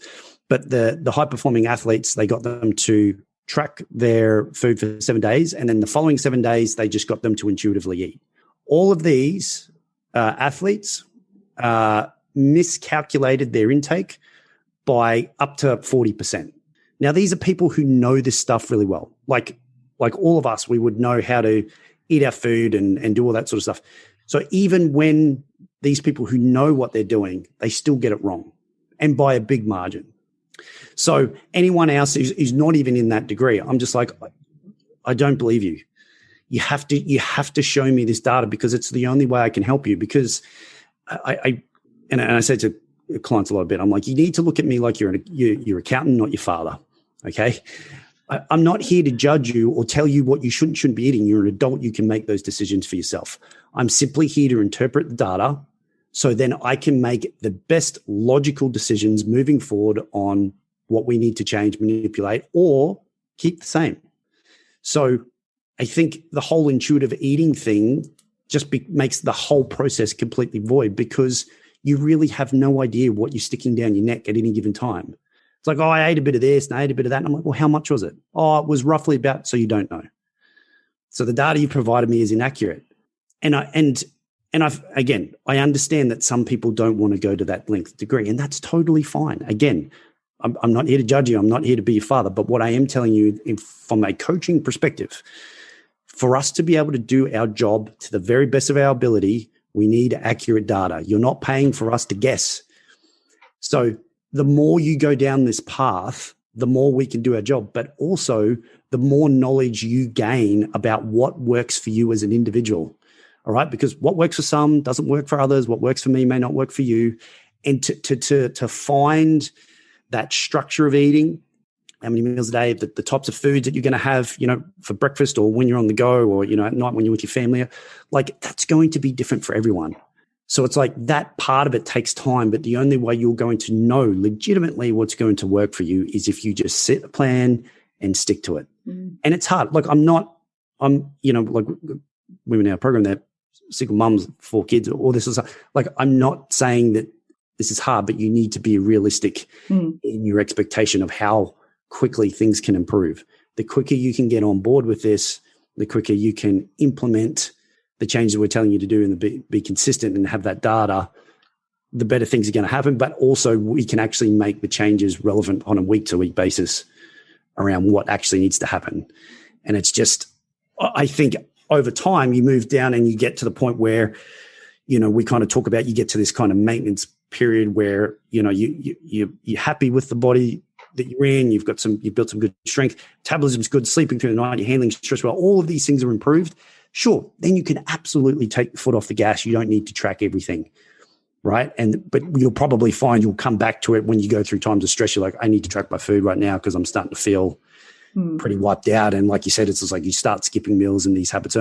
but the high-performing athletes, they got them to track their food for 7 days, and then the following 7 days, they just got them to intuitively eat. All of these athletes miscalculated their intake by up to 40%. Now, these are people who know this stuff really well. Like all of us, we would know how to eat our food and do all that sort of stuff. So even when these people who know what they're doing, they still get it wrong, and by a big margin. So anyone else who's not even in that degree, I'm just like, I don't believe you. You have to show me this data because it's the only way I can help you. Because I say to clients a lot bit, I'm like, you need to look at me like you're accountant, not your father. Okay. I'm not here to judge you or tell you what you shouldn't be eating. You're an adult. You can make those decisions for yourself. I'm simply here to interpret the data so then I can make the best logical decisions moving forward on what we need to change, manipulate, or keep the same. So I think the whole intuitive eating thing just makes the whole process completely void, because you really have no idea what you're sticking down your neck at any given time. It's like, oh, I ate a bit of this and I ate a bit of that. And I'm like, well, how much was it? Oh, it was roughly about, so you don't know. So the data you provided me is inaccurate. And I understand that some people don't want to go to that length degree, and that's totally fine. Again, I'm not here to judge you. I'm not here to be your father. But what I am telling you from a coaching perspective, for us to be able to do our job to the very best of our ability, we need accurate data. You're not paying for us to guess. So the more you go down this path, the more we can do our job, but also the more knowledge you gain about what works for you as an individual. All right. Because what works for some doesn't work for others. What works for me may not work for you. And to find that structure of eating, how many meals a day, the types of foods that you're going to have, for breakfast or when you're on the go, or, at night when you're with your family, like that's going to be different for everyone. So it's like that part of it takes time, but the only way you're going to know legitimately what's going to work for you is if you just set a plan and stick to it. Mm. And it's hard. Like like women in our program, they're single mums, 4 kids, all this stuff. Like, I'm not saying that this is hard, but you need to be realistic in your expectation of how quickly things can improve. The quicker you can get on board with this, the quicker you can implement the changes we're telling you to do and be consistent and have that data, the better things are going to happen. But also we can actually make the changes relevant on a week-to-week basis around what actually needs to happen. And it's just, I think over time you move down and you get to the point where, we kind of talk about, you get to this kind of maintenance period where, you're happy with the body that you're in, you've built some good strength, metabolism's good, sleeping through the night, you're handling stress well, all of these things are improved. Sure, then you can absolutely take the foot off the gas. You don't need to track everything, right? But you'll probably find you'll come back to it when you go through times of stress. You're like, I need to track my food right now because I'm starting to feel pretty wiped out. And like you said, it's just like you start skipping meals and these habits.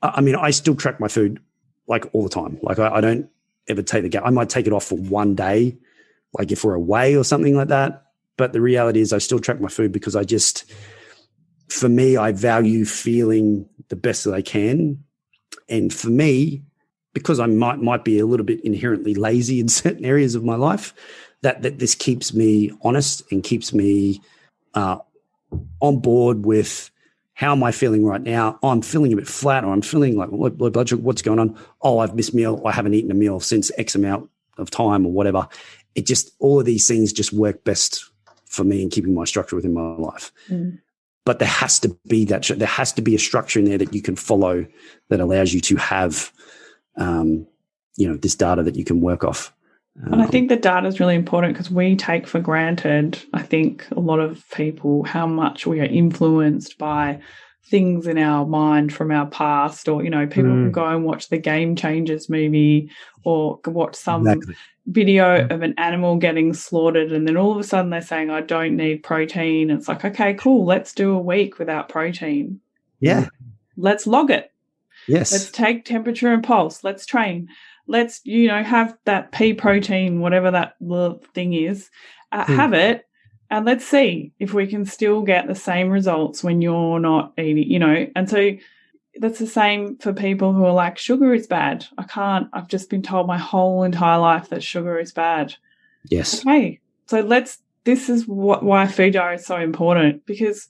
I still track my food like all the time. Like I don't ever take the gap. I might take it off for one day, like if we're away or something like that. But the reality is I still track my food because for me, I value feeling the best that I can. And for me, because I might be a little bit inherently lazy in certain areas of my life, that this keeps me honest and keeps me on board with how am I feeling right now? Oh, I'm feeling a bit flat, or I'm feeling like low blood sugar. What's going on? Oh, I've missed meal. I haven't eaten a meal since X amount of time or whatever. It just, all of these things just work best for me in keeping my structure within my life. But there has to be there has to be a structure in there that you can follow that allows you to have, this data that you can work off. And I think the data is really important because we take for granted, I think, a lot of people, how much we are influenced by things in our mind from our past, or, people can go and watch the Game Changers movie or watch some video of an animal getting slaughtered, and then all of a sudden they're saying, I don't need protein. It's like, okay, cool. Let's do a week without protein. Yeah. Let's log it. Yes. Let's take temperature and pulse. Let's train. Let's, have that pea protein, whatever that little thing is, have it, and let's see if we can still get the same results when you're not eating, And so that's the same for people who are like, sugar is bad. I've just been told my whole entire life that sugar is bad. Yes. Okay. So this is why food diary is so important, because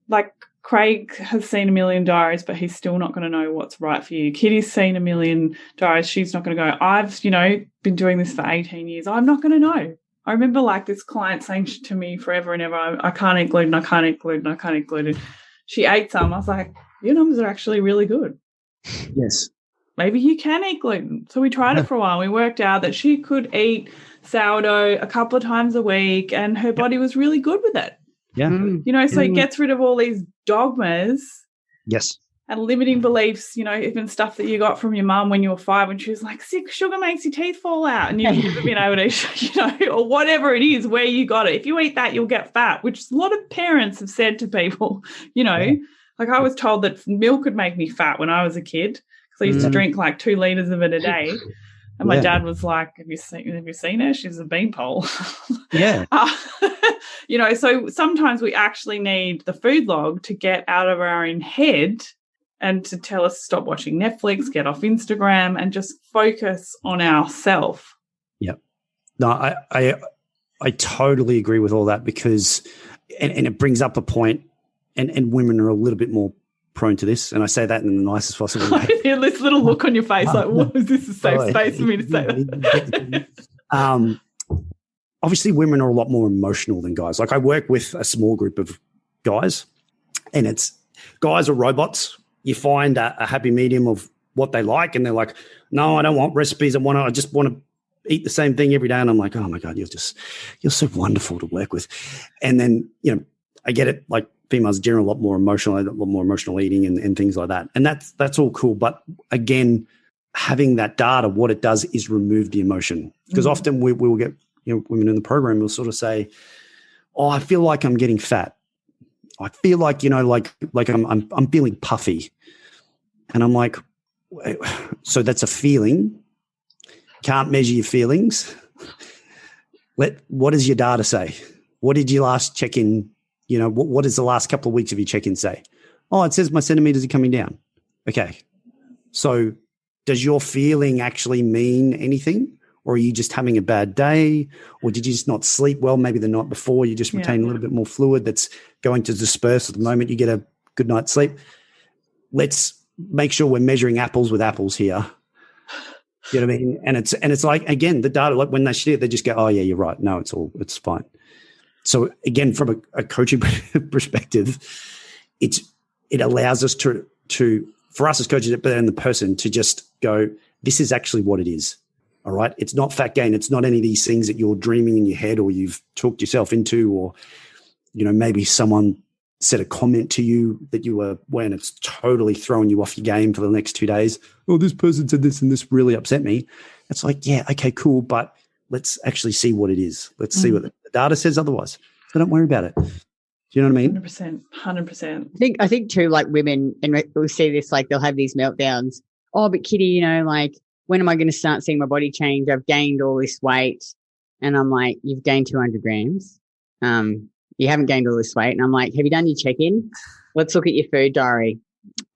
like Craig has seen 1 million diaries, but he's still not going to know what's right for you. Kitty's seen 1 million diaries. She's not going to go, I've, been doing this for 18 years. I'm not going to know. I remember like this client saying to me forever and ever, I can't eat gluten, I can't eat gluten, I can't eat gluten. She ate some. I was like, your numbers are actually really good. Yes. Maybe you can eat gluten. So we tried it for a while. We worked out that she could eat sourdough a couple of times a week and her body was really good with it. Yeah. So it gets rid of all these dogmas. Yes. And limiting beliefs, even stuff that you got from your mum when you were 5 when she was like, sugar makes your teeth fall out, and you've never been able to, or whatever it is, where you got it. If you eat that, you'll get fat, which a lot of parents have said to people, like I was told that milk could make me fat when I was a kid because I used to drink like 2 liters of it a day. And my dad was like, have you seen her? She's a beanpole. Yeah. So sometimes we actually need the food log to get out of our own head and to tell us stop watching Netflix, get off Instagram, and just focus on ourselves. Yep. No, I totally agree with all that because, and it brings up a point, and women are a little bit more prone to this, and I say that in the nicest possible way. This little look on your face, like, what is this a safe space for me to say that? Obviously, women are a lot more emotional than guys. Like I work with a small group of guys, and it's guys are robots. You find a happy medium of what they like, and they're like, no, I don't want recipes. I just want to eat the same thing every day. And I'm like, oh my God, you're so wonderful to work with. And then, I get it. Like females in general, a lot more emotional eating and things like that. And that's all cool. But again, having that data, what it does is remove the emotion. Because often we will get, women in the program will sort of say, oh, I feel like I'm getting fat. I feel like, like I'm feeling puffy. And I'm like, so that's a feeling. Can't measure your feelings. What does your data say? What did you last check in? What does the last couple of weeks of your check-in say? Oh, it says my centimeters are coming down. Okay. So does your feeling actually mean anything? Or are you just having a bad day? Or did you just not sleep well? Maybe the night before you just retain a little bit more fluid that's going to disperse at the moment you get a good night's sleep. Let's make sure we're measuring apples with apples here. You know what I mean? And it's like, again, the data, like when they share it, they just go, oh yeah, you're right. No, it's fine. So again, from a coaching perspective, it allows us to for us as coaches, but then the person to just go, this is actually what it is. All right. It's not fat gain. It's not any of these things that you're dreaming in your head or you've talked yourself into, or, maybe someone said a comment to you that you were, when it's totally throwing you off your game for the next 2 days. Oh, this person said this and this really upset me. It's like, yeah, okay, cool. But let's actually see what it is. Let's see what the data says otherwise. So don't worry about it. Do you know what I mean? 100%. I think too, like women, and we'll see this, like they'll have these meltdowns. Oh, but Kitty, like, when am I going to start seeing my body change? I've gained all this weight. And I'm like, you've gained 200 grams. You haven't gained all this weight. And I'm like, have you done your check-in? Let's look at your food diary.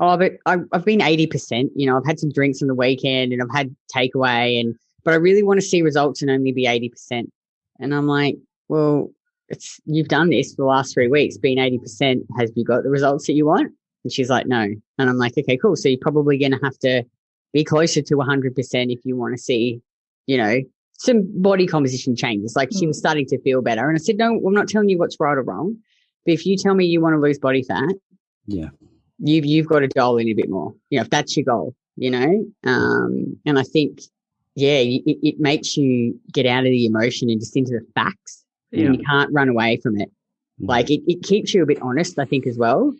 Oh, but I've been 80%. I've had some drinks on the weekend and I've had takeaway, but I really want to see results and only be 80%. And I'm like, well, you've done this for the last 3 weeks, being 80%. Have you got the results that you want? And she's like, no. And I'm like, okay, cool. So you're probably going to have to be closer to 100% if you want to see, some body composition changes. Like she was starting to feel better. And I said, no, I'm not telling you what's right or wrong. But if you tell me you want to lose body fat, you've got to dial in a bit more, if that's your goal, and I think, it makes you get out of the emotion and just into the facts. Yeah. And you can't run away from it. Like it keeps you a bit honest, I think, as well.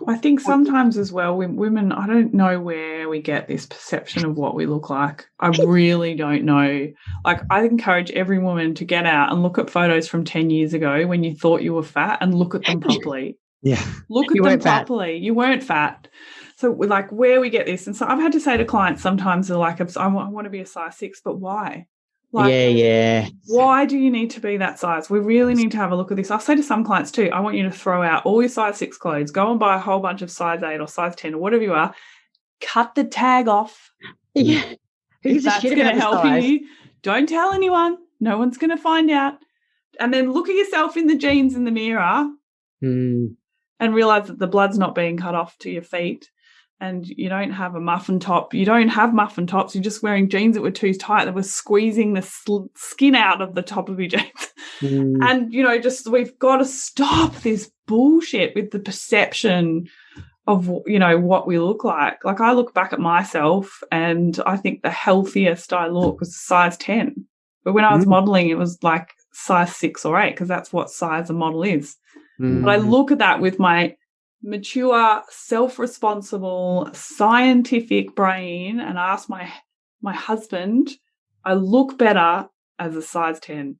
I think sometimes as well, women, I don't know where we get this perception of what we look like. I really don't know. Like, I encourage every woman to get out and look at photos from 10 years ago when you thought you were fat and look at them properly. Yeah. Look at them properly. You weren't fat. So, like, where we get this. And so I've had to say to clients sometimes, they're like, I want to be a size 6, but why? Like, why do you need to be that size? We really need to have a look at this. I'll say to some clients too, I want you to throw out all your size 6 clothes, go and buy a whole bunch of size 8 or size 10 or whatever you are, cut the tag off. Yeah. If that's going to help you, don't tell anyone. No one's going to find out. And then look at yourself in the jeans in the mirror and realise that the blood's not being cut off to your feet. And you don't have a muffin top. You don't have muffin tops. You're just wearing jeans that were too tight, that were squeezing the skin out of the top of your jeans. And, we've got to stop this bullshit with the perception of, what we look like. Like, I look back at myself and I think the healthiest I look was size 10. But when I was modelling, it was like size 6 or 8 because that's what size a model is. But I look at that with my mature, self-responsible, scientific brain and ask my husband, I look better as a size 10,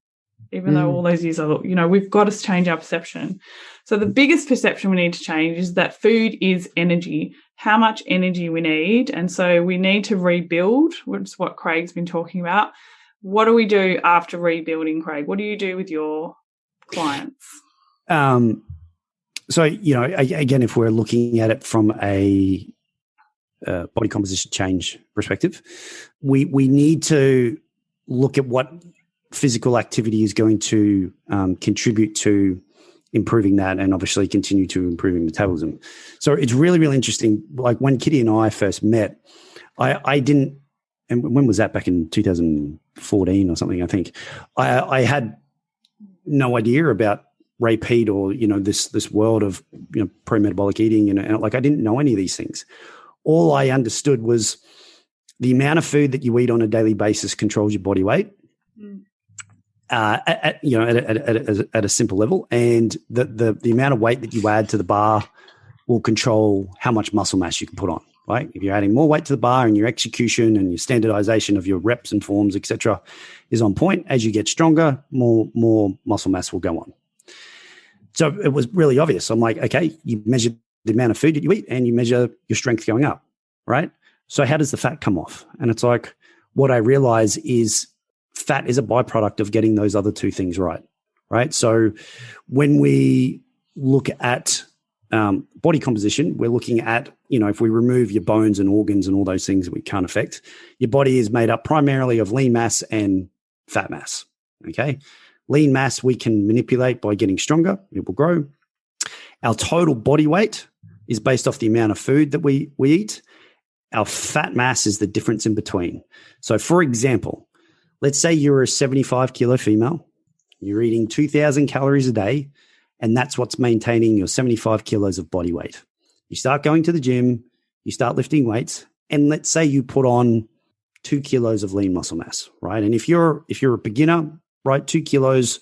even though all those years I look, we've got to change our perception. So the biggest perception we need to change is that food is energy. how much energy we need. And so we need to rebuild, which is what Craigh's been talking about. What do we do after rebuilding, Craigh? What do you do with your clients? So, again, if we're looking at it from a body composition change perspective, we need to look at what physical activity is going to contribute to improving that, and obviously continue to improving metabolism. So it's really, really interesting. Like when Kitty and I first met, I didn't, and when was that? Back in 2014 or something, I think. I had no idea about repeat or, this world of, pro-metabolic eating, and like I didn't know any of these things. All I understood was the amount of food that you eat on a daily basis controls your body weight. At a simple level, and the amount of weight that you add to the bar will control how much muscle mass you can put on. Right? If you're adding more weight to the bar and your execution and your standardization of your reps and forms, etc., is on point, as you get stronger, more muscle mass will go on. So it was really obvious. I'm like, okay, you measure the amount of food that you eat and you measure your strength going up, right? So how does the fat come off? And it's like, what I realize is fat is a byproduct of getting those other two things right? So when we look at body composition, we're looking at, if we remove your bones and organs and all those things that we can't affect, your body is made up primarily of lean mass and fat mass, okay? Lean mass we can manipulate by getting stronger. It will grow. Our total body weight is based off the amount of food that we eat. Our fat mass is the difference in between. So, for example, let's say you're a 75-kilo female. You're eating 2,000 calories a day, and that's what's maintaining your 75 kilos of body weight. You start going to the gym, you start lifting weights, and let's say you put on 2 kilos of lean muscle mass, right? And if you're a beginner, right, 2 kilos,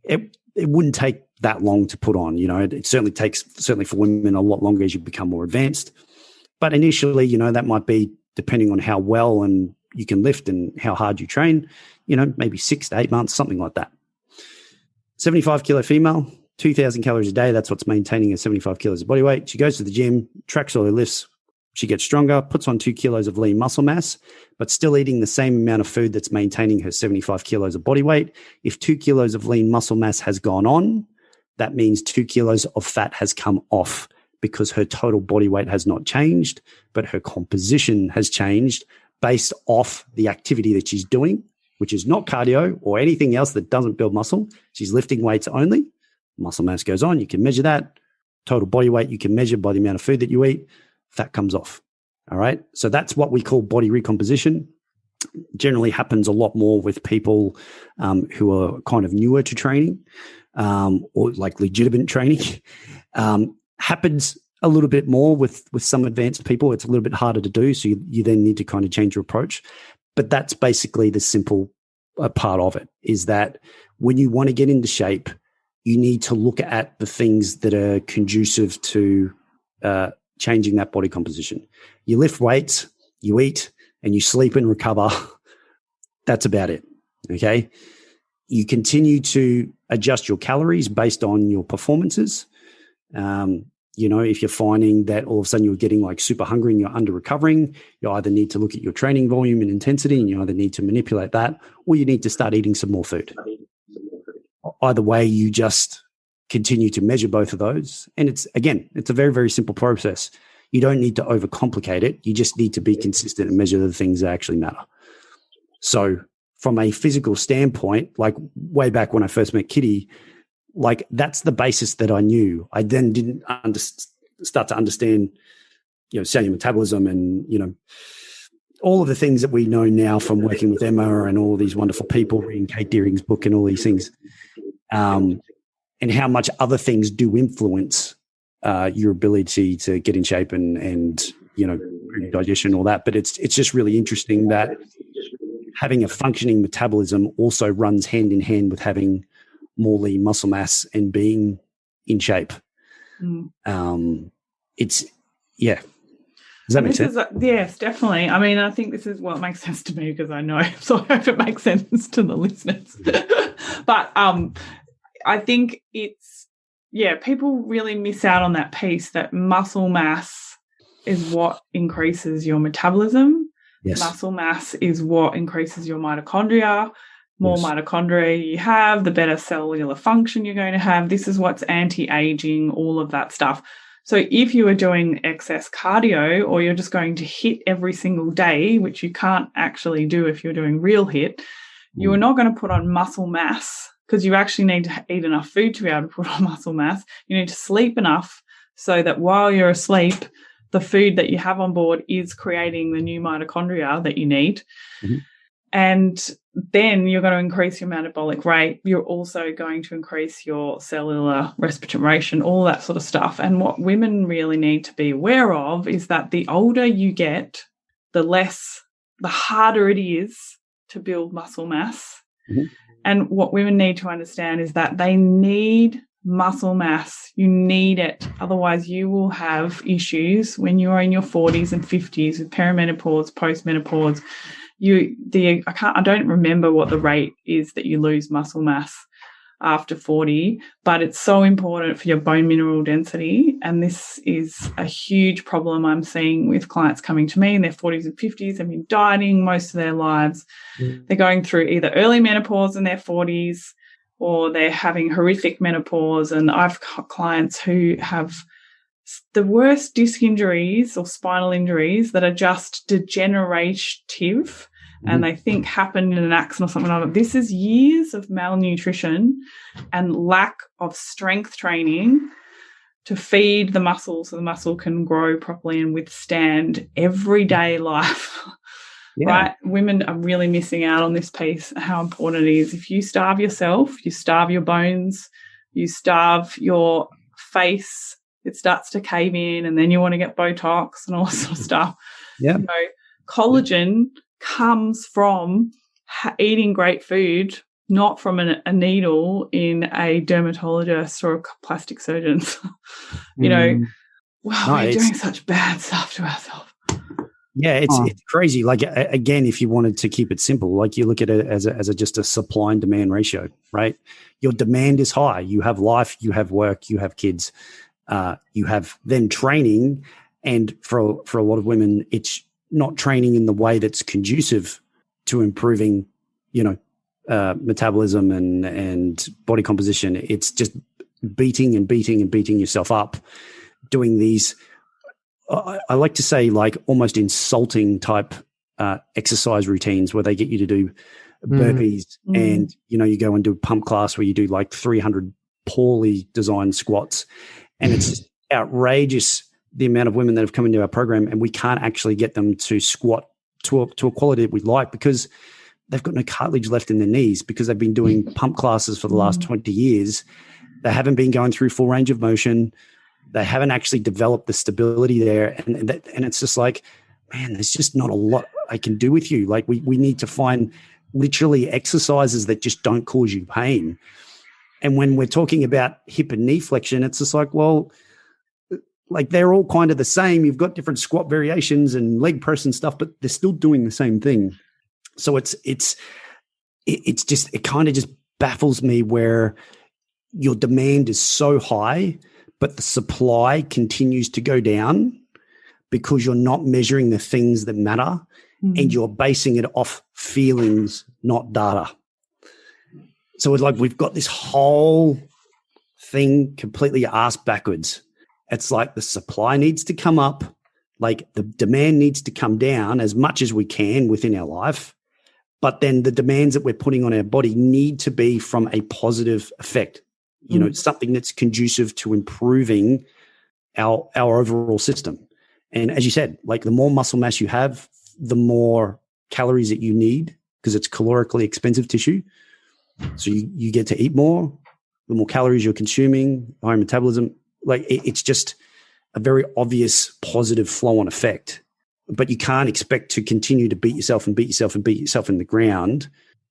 it wouldn't take that long to put on. It certainly takes for women a lot longer as you become more advanced. But initially, that might be depending on how well and you can lift and how hard you train, maybe 6 to 8 months, something like that. 75-kilo female, 2,000 calories a day. That's what's maintaining her 75 kilos of body weight. She goes to the gym, tracks all her lifts. She gets stronger, puts on 2 kilos of lean muscle mass, but still eating the same amount of food that's maintaining her 75 kilos of body weight. If 2 kilos of lean muscle mass has gone on, that means 2 kilos of fat has come off, because her total body weight has not changed, but her composition has changed based off the activity that she's doing, which is not cardio or anything else that doesn't build muscle. She's lifting weights only. Muscle mass goes on. You can measure that. Total body weight you can measure by the amount of food that you eat. Fat comes off. All right. So that's what we call body recomposition. Generally happens a lot more with people who are kind of newer to training or like legitimate training. Happens a little bit more with some advanced people. It's a little bit harder to do. So you then need to kind of change your approach. But that's basically the simple part of it, is that when you want to get into shape, you need to look at the things that are conducive to changing that body composition. You lift weights, you eat, and you sleep and recover. That's about it, okay? You continue to adjust your calories based on your performances. If you're finding that all of a sudden you're getting like super hungry and you're under recovering, you either need to look at your training volume and intensity, and you either need to manipulate that, or you need to start eating some more food. Either way, you just continue to measure both of those. And it's a very, very simple process. You don't need to overcomplicate it. You just need to be consistent and measure the things that actually matter. So from a physical standpoint, like way back when I first met Kitty, like that's the basis that I knew. I then didn't start to understand, cellular metabolism and, all of the things that we know now from working with Emma and all these wonderful people, reading Kate Deering's book and all these things, and how much other things do influence your ability to get in shape and digestion, all that. But it's just really interesting that having a functioning metabolism also runs hand in hand with having more lean muscle mass and being in shape. Does that make sense? Yes, definitely. I mean, I think this is what makes sense to me, because I know, so I hope it makes sense to the listeners. But I think people really miss out on that piece, that muscle mass is what increases your metabolism. Yes. Muscle mass is what increases your mitochondria. More mitochondria you have, the better cellular function you're going to have. This is what's anti-aging, all of that stuff. So if you are doing excess cardio, or you're just going to hit every single day, which you can't actually do if you're doing real hit, you are not going to put on muscle mass, because you actually need to eat enough food to be able to put on muscle mass. You need to sleep enough so that while you're asleep, the food that you have on board is creating the new mitochondria that you need. Mm-hmm. And then you're going to increase your metabolic rate. You're also going to increase your cellular respiration, all that sort of stuff. And what women really need to be aware of is that the older you get, the harder it is to build muscle mass. Mm-hmm. And what women need to understand is that they need muscle mass. You need it. Otherwise, you will have issues when you are in your 40s and 50s with perimenopause, postmenopause. I don't remember what the rate is that you lose muscle mass after 40, but it's so important for your bone mineral density. And this is a huge problem I'm seeing with clients coming to me in their 40s and 50s. They've been dieting most of their lives. They're going through either early menopause in their 40s, or they're having horrific menopause. And I've got clients who have the worst disc injuries or spinal injuries that are just degenerative and they think happened in an accident or something like that. This is years of malnutrition and lack of strength training to feed the muscle so the muscle can grow properly and withstand everyday life. Yeah. Right? Women are really missing out on this piece, how important it is. If you starve yourself, you starve your bones, you starve your face, it starts to cave in, and then you want to get Botox and all that sort of stuff. Yeah. Collagen comes from eating great food, not from a needle in a dermatologist or a plastic surgeon. We're doing such bad stuff to ourselves. Yeah, it's crazy. Like, again, if you wanted to keep it simple, like you look at it as just a supply and demand ratio, right? Your demand is high. You have life, you have work, you have kids, you have then training. And for a lot of women, it's not training in the way that's conducive to improving, metabolism and body composition. It's just beating yourself up, doing these, I like to say, like almost insulting type exercise routines where they get you to do burpees and, you go and do a pump class where you do like 300 poorly designed squats. And it's just outrageous, the amount of women that have come into our program, and we can't actually get them to squat to a quality that we like because they've got no cartilage left in their knees because they've been doing pump classes for the last 20 years. They haven't been going through full range of motion. They haven't actually developed the stability there. And it's just like, man, there's just not a lot I can do with you. Like we need to find literally exercises that just don't cause you pain. And when we're talking about hip and knee flexion, it's just like, well, like they're all kind of the same. You've got different squat variations and leg press and stuff, but they're still doing the same thing. So it kind of just baffles me where your demand is so high, but the supply continues to go down because you're not measuring the things that matter and you're basing it off feelings, not data. So it's like we've got this whole thing completely ass backwards. It's like the supply needs to come up, like the demand needs to come down as much as we can within our life. But then the demands that we're putting on our body need to be from a positive effect, something that's conducive to improving our overall system. And as you said, like the more muscle mass you have, the more calories that you need because it's calorically expensive tissue. So you get to eat more, the more calories you're consuming, higher metabolism. Like it's just a very obvious positive flow-on effect. But you can't expect to continue to beat yourself in the ground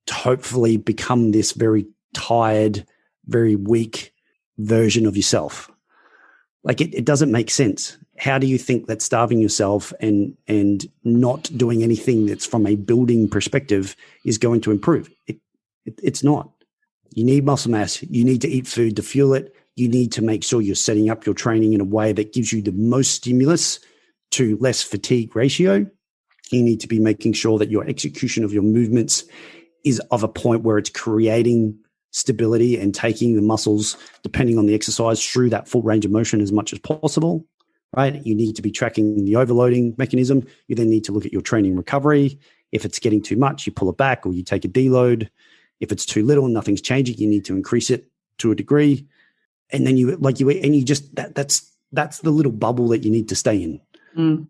to hopefully become this very tired, very weak version of yourself. Like it doesn't make sense. How do you think that starving yourself and not doing anything that's from a building perspective is going to improve? It's not. You need muscle mass. You need to eat food to fuel it. You need to make sure you're setting up your training in a way that gives you the most stimulus to less fatigue ratio. You need to be making sure that your execution of your movements is of a point where it's creating stability and taking the muscles, depending on the exercise, through that full range of motion as much as possible, right? You need to be tracking the overloading mechanism. You then need to look at your training recovery. If it's getting too much, you pull it back or you take a deload. If it's too little and nothing's changing, you need to increase it to a degree. And then that's the little bubble that you need to stay in. And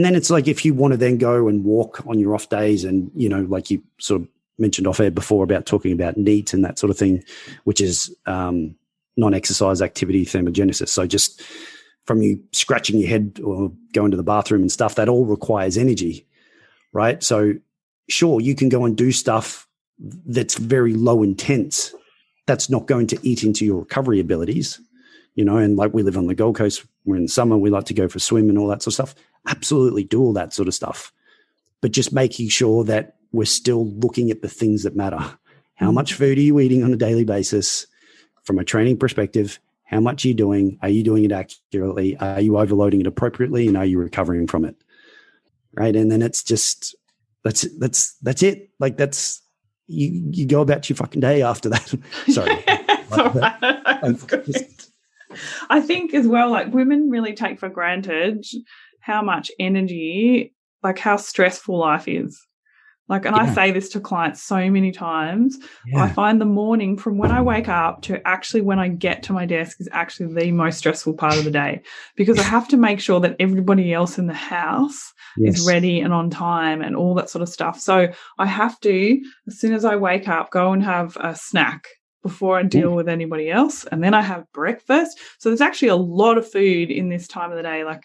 then it's like, if you want to then go and walk on your off days and, like you sort of mentioned off air before about talking about NEAT and that sort of thing, which is non-exercise activity thermogenesis. So just from you scratching your head or going to the bathroom and stuff, that all requires energy, right? So sure, you can go and do stuff that's very low intense. That's not going to eat into your recovery abilities, and like we live on the Gold Coast, we're in the summer, we like to go for a swim and all that sort of stuff. Absolutely do all that sort of stuff. But just making sure that we're still looking at the things that matter. How much food are you eating on a daily basis from a training perspective? How much are you doing? Are you doing it accurately? Are you overloading it appropriately? And are you recovering from it? Right. And then it's just, that's it. Like you go about your fucking day after that. Sorry. That's good. I think as well, like women really take for granted how much energy, like how stressful life is. Like, and I say this to clients so many times. I find the morning from when I wake up to actually when I get to my desk is actually the most stressful part of the day, because I have to make sure that everybody else in the house is ready and on time and all that sort of stuff. So I have to, as soon as I wake up, go and have a snack before I deal with anybody else. And then I have breakfast. So there's actually a lot of food in this time of the day. Like,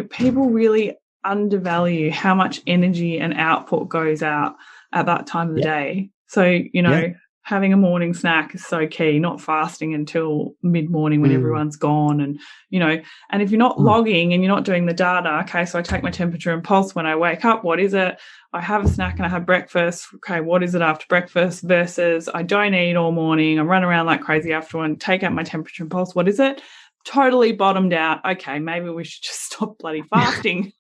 people really undervalue how much energy and output goes out at that time of the day. So, having a morning snack is so key, not fasting until mid-morning when everyone's gone. And, and if you're not logging and you're not doing the data, okay, so I take my temperature and pulse when I wake up, what is it? I have a snack and I have breakfast. Okay, what is it after breakfast versus I don't eat all morning, I run around like crazy afterward, take out my temperature and pulse. What is it? Totally bottomed out. Okay, maybe we should just stop bloody fasting.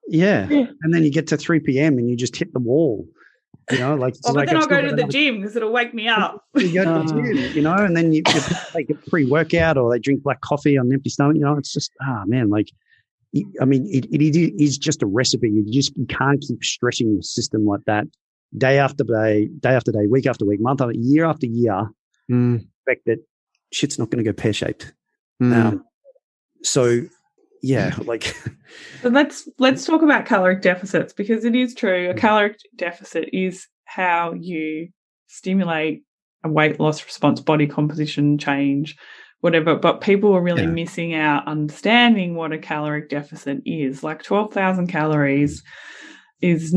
Yeah. And then you get to 3 p.m. and you just hit the wall, but then I'll go to the gym because it'll wake me up. You go to the gym, and then you take a pre-workout or they drink black coffee on an empty stomach. It's just, it is just a recipe. You can't keep stressing your system like that day after day, week after week, month after year after year. Expect that shit's not going to go pear-shaped. So let's talk about caloric deficits, because it is true. A caloric deficit is how you stimulate a weight loss response, body composition change, whatever. But people are really missing out understanding what a caloric deficit is. Like 12,000 calories is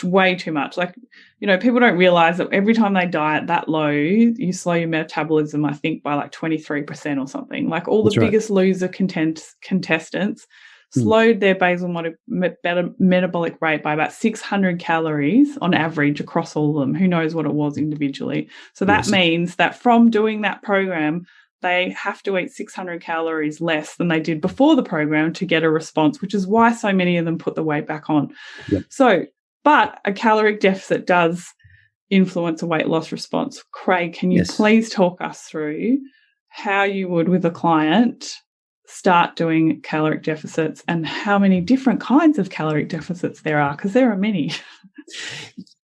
way too much. Like, people don't realize that every time they diet that low, you slow your metabolism, I think, by like 23% or something. Like all the biggest loser contestants slowed their basal metabolic rate by about 600 calories on average across all of them. Who knows what it was individually. So that means that from doing that program, they have to eat 600 calories less than they did before the program to get a response, which is why so many of them put the weight back on. Yep. So, but a caloric deficit does influence a weight loss response. Craigh, can you please talk us through how you would, with a client, start doing caloric deficits and how many different kinds of caloric deficits there are? Because there are many.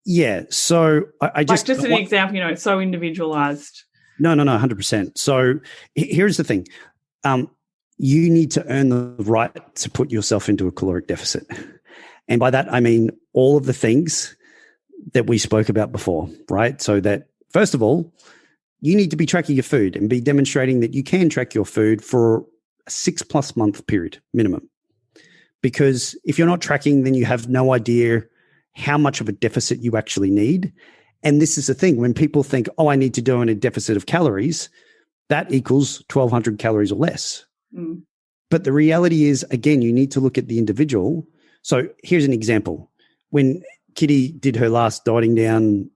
Yeah. So I just an example, it's so individualized. No, 100%. So here's the thing. You need to earn the right to put yourself into a caloric deficit. And by that, I mean all of the things that we spoke about before, right? So that, first of all, you need to be tracking your food and be demonstrating that you can track your food for a 6+ month period minimum. Because if you're not tracking, then you have no idea how much of a deficit you actually need. And this is the thing, when people think, I need to do a deficit of calories, that equals 1,200 calories or less. But the reality is, again, you need to look at the individual. So here's an example. When Kitty did her last dieting down,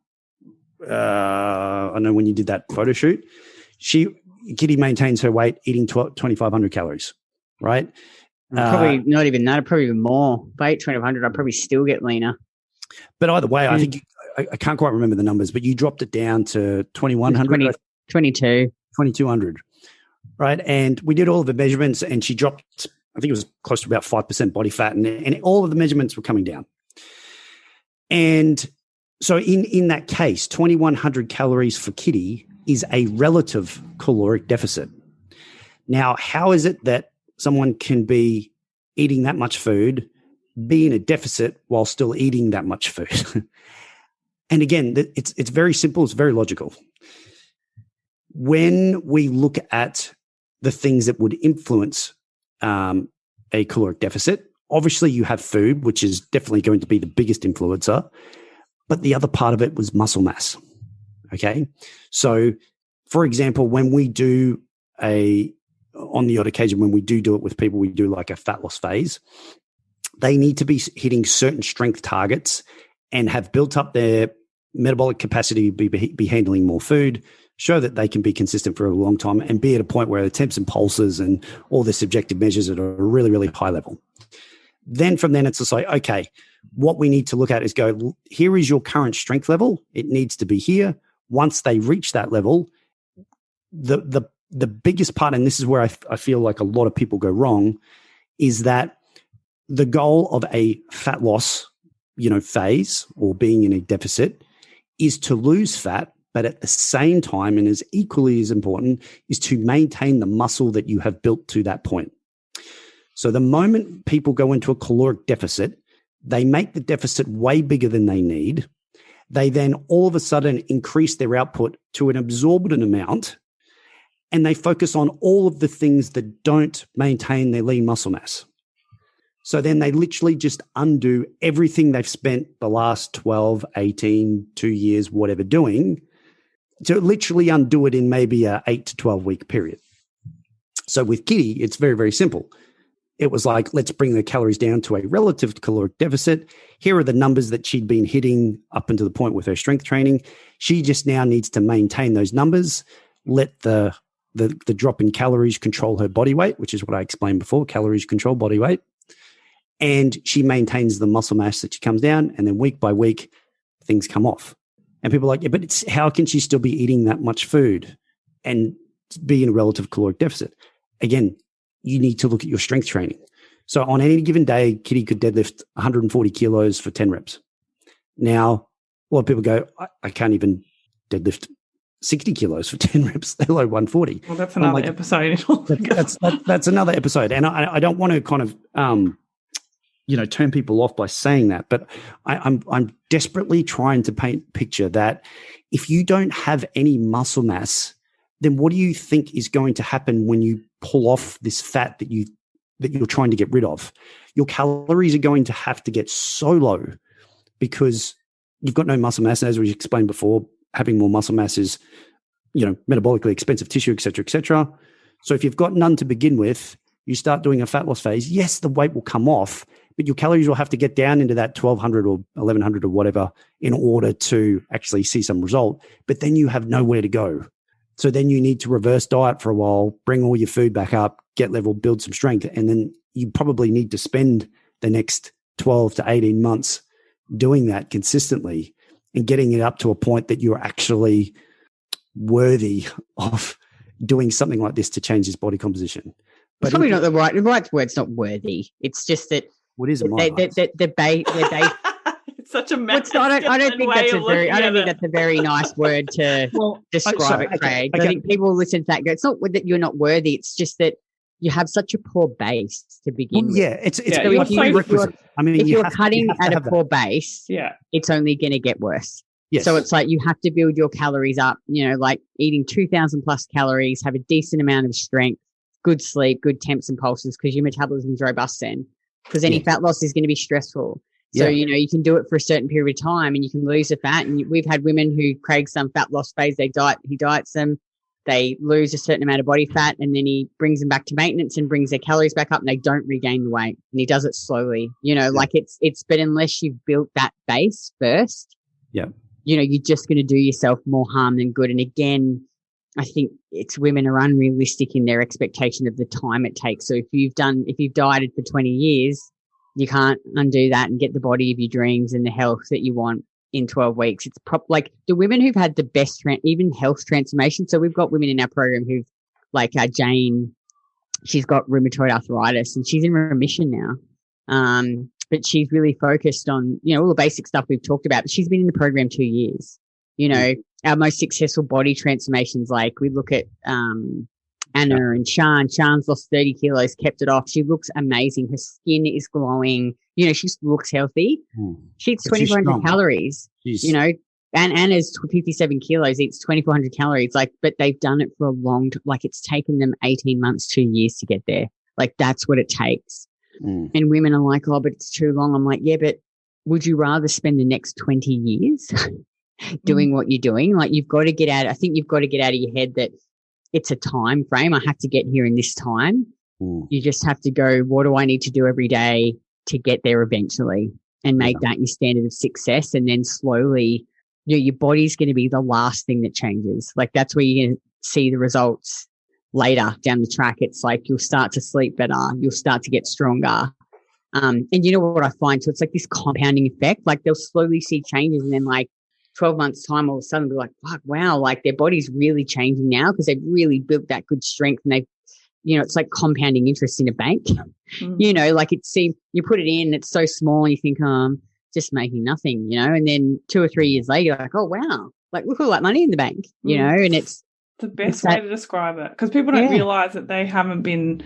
I know when you did that photo shoot, Kitty maintains her weight eating 2,500 calories, right? Probably not even that. Probably even more. By 1200, I'd probably still get leaner. But either way, I think I can't quite remember the numbers, but you dropped it down to 2100, 2200, right? And we did all of the measurements, and she dropped, I think it was close to about 5% body fat, and all of the measurements were coming down. And so in that case, 2100 calories for Kitty is a relative caloric deficit. Now, how is it that someone can be eating that much food, be in a deficit while still eating that much food? And again, it's very simple. It's very logical. When we look at the things that would influence a caloric deficit, obviously you have food, which is definitely going to be the biggest influencer, but the other part of it was muscle mass. Okay. So for example, when we do on the odd occasion, when we do it with people, we do like a fat loss phase, they need to be hitting certain strength targets and have built up their metabolic capacity to be handling more food, show that they can be consistent for a long time, and be at a point where the temps and pulses and all the subjective measures are at a really, really high level. Then from then, it's just like, okay, what we need to look at is go, here is your current strength level. It needs to be here. Once they reach that level, the biggest part, and this is where I feel like a lot of people go wrong, is that the goal of a fat loss, phase or being in a deficit is to lose fat, but at the same time, and as equally as important, is to maintain the muscle that you have built to that point. So the moment people go into a caloric deficit, they make the deficit way bigger than they need. They then all of a sudden increase their output to an absorbent amount, and they focus on all of the things that don't maintain their lean muscle mass. So then they literally just undo everything they've spent the last 12, 18, 2 years, whatever doing, to literally undo it in maybe a 8 to 12 week period. So with Kitty, it's very, very simple. It was like, let's bring the calories down to a relative caloric deficit. Here are the numbers that she'd been hitting up until the point with her strength training. She just now needs to maintain those numbers, let the drop in calories control her body weight, which is what I explained before. Calories control body weight. And she maintains the muscle mass that she comes down, and then week by week, things come off. And people are like, yeah, but how can she still be eating that much food and be in a relative caloric deficit? Again, you need to look at your strength training. So on any given day, Kitty could deadlift 140 kilos for 10 reps. Now, a lot of people go, I can't even deadlift 60 kilos for 10 reps, let alone 140. Well, that's another episode. That's another episode. And I don't want to kind of, turn people off by saying that, but I'm desperately trying to paint a picture that if you don't have any muscle mass, then what do you think is going to happen when you pull off this fat that you're trying to get rid of? Your calories are going to have to get so low because you've got no muscle mass. And as we explained before, having more muscle mass is, metabolically expensive tissue, et cetera, et cetera. So if you've got none to begin with, you start doing a fat loss phase. Yes, the weight will come off, but your calories will have to get down into that 1200 or 1100 or whatever in order to actually see some result. But then you have nowhere to go. So then you need to reverse diet for a while, bring all your food back up, get level, build some strength. And then you probably need to spend the next 12 to 18 months doing that consistently and getting it up to a point that you're actually worthy of doing something like this to change this body composition. But it's probably not the right word's not worthy. It's just that what is it? It's such a mess. I don't think that's a very nice word to describe it, Craig. I think people listen to that and go, it's not that you're not worthy. It's just that you have such a poor base to begin with. Yeah, it's so if you're cutting at a poor base, it's only going to get worse. Yes. So it's like you have to build your calories up, like eating 2,000 plus calories, have a decent amount of strength, good sleep, good temps and pulses, because your metabolism is robust then. Because any fat loss is going to be stressful. So, you can do it for a certain period of time and you can lose the fat. And we've had women who Craig's some fat loss phase, he diets them, they lose a certain amount of body fat, and then he brings them back to maintenance and brings their calories back up, and they don't regain the weight. And he does it slowly, like but unless you've built that base first, you're just going to do yourself more harm than good. And again, I think it's women are unrealistic in their expectation of the time it takes. So if you've dieted for 20 years, you can't undo that and get the body of your dreams and the health that you want in 12 weeks. It's like the women who've had the best, even health transformation. So we've got women in our program who've, like Jane, she's got rheumatoid arthritis and she's in remission now. But she's really focused on, all the basic stuff we've talked about. But she's been in the program 2 years. Our most successful body transformations, like we look at Anna and Sean. Sean's lost 30 kilos, kept it off. She looks amazing. Her skin is glowing. She just looks healthy. She eats 2,400 calories, and Anna's 57 kilos, eats 2,400 calories. But they've done it for a long time. Like, it's taken them 18 months, 2 years to get there. Like, that's what it takes. And women are like, oh, but it's too long. I'm like, yeah, but would you rather spend the next 20 years doing what you're doing? Like, you've got to get out. I think you've got to get out of your head that it's a time frame. I have to get here in this time. You just have to go, what do I need to do every day to get there eventually, and make that your standard of success? And then slowly, your body's going to be the last thing that changes. Like, that's where you're going to see the results later down the track. It's like you'll start to sleep better. You'll start to get stronger. And you know what I find? So it's like this compounding effect. Like, they'll slowly see changes, and then like 12 months time, all of a sudden be like, fuck, wow, like their body's really changing now because they've really built that good strength, and they've, it's like compounding interest in a bank. Like, it seems you put it in, it's so small, and you think, I'm just making nothing, and then 2 or 3 years later, you're like, oh, wow, like, look at all that money in the bank, and it's the best way to describe it, because people don't realize that they haven't been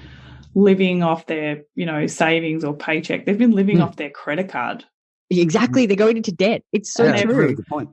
living off their, savings or paycheck. They've been living off their credit card. Exactly. They're going into debt. It's so true. And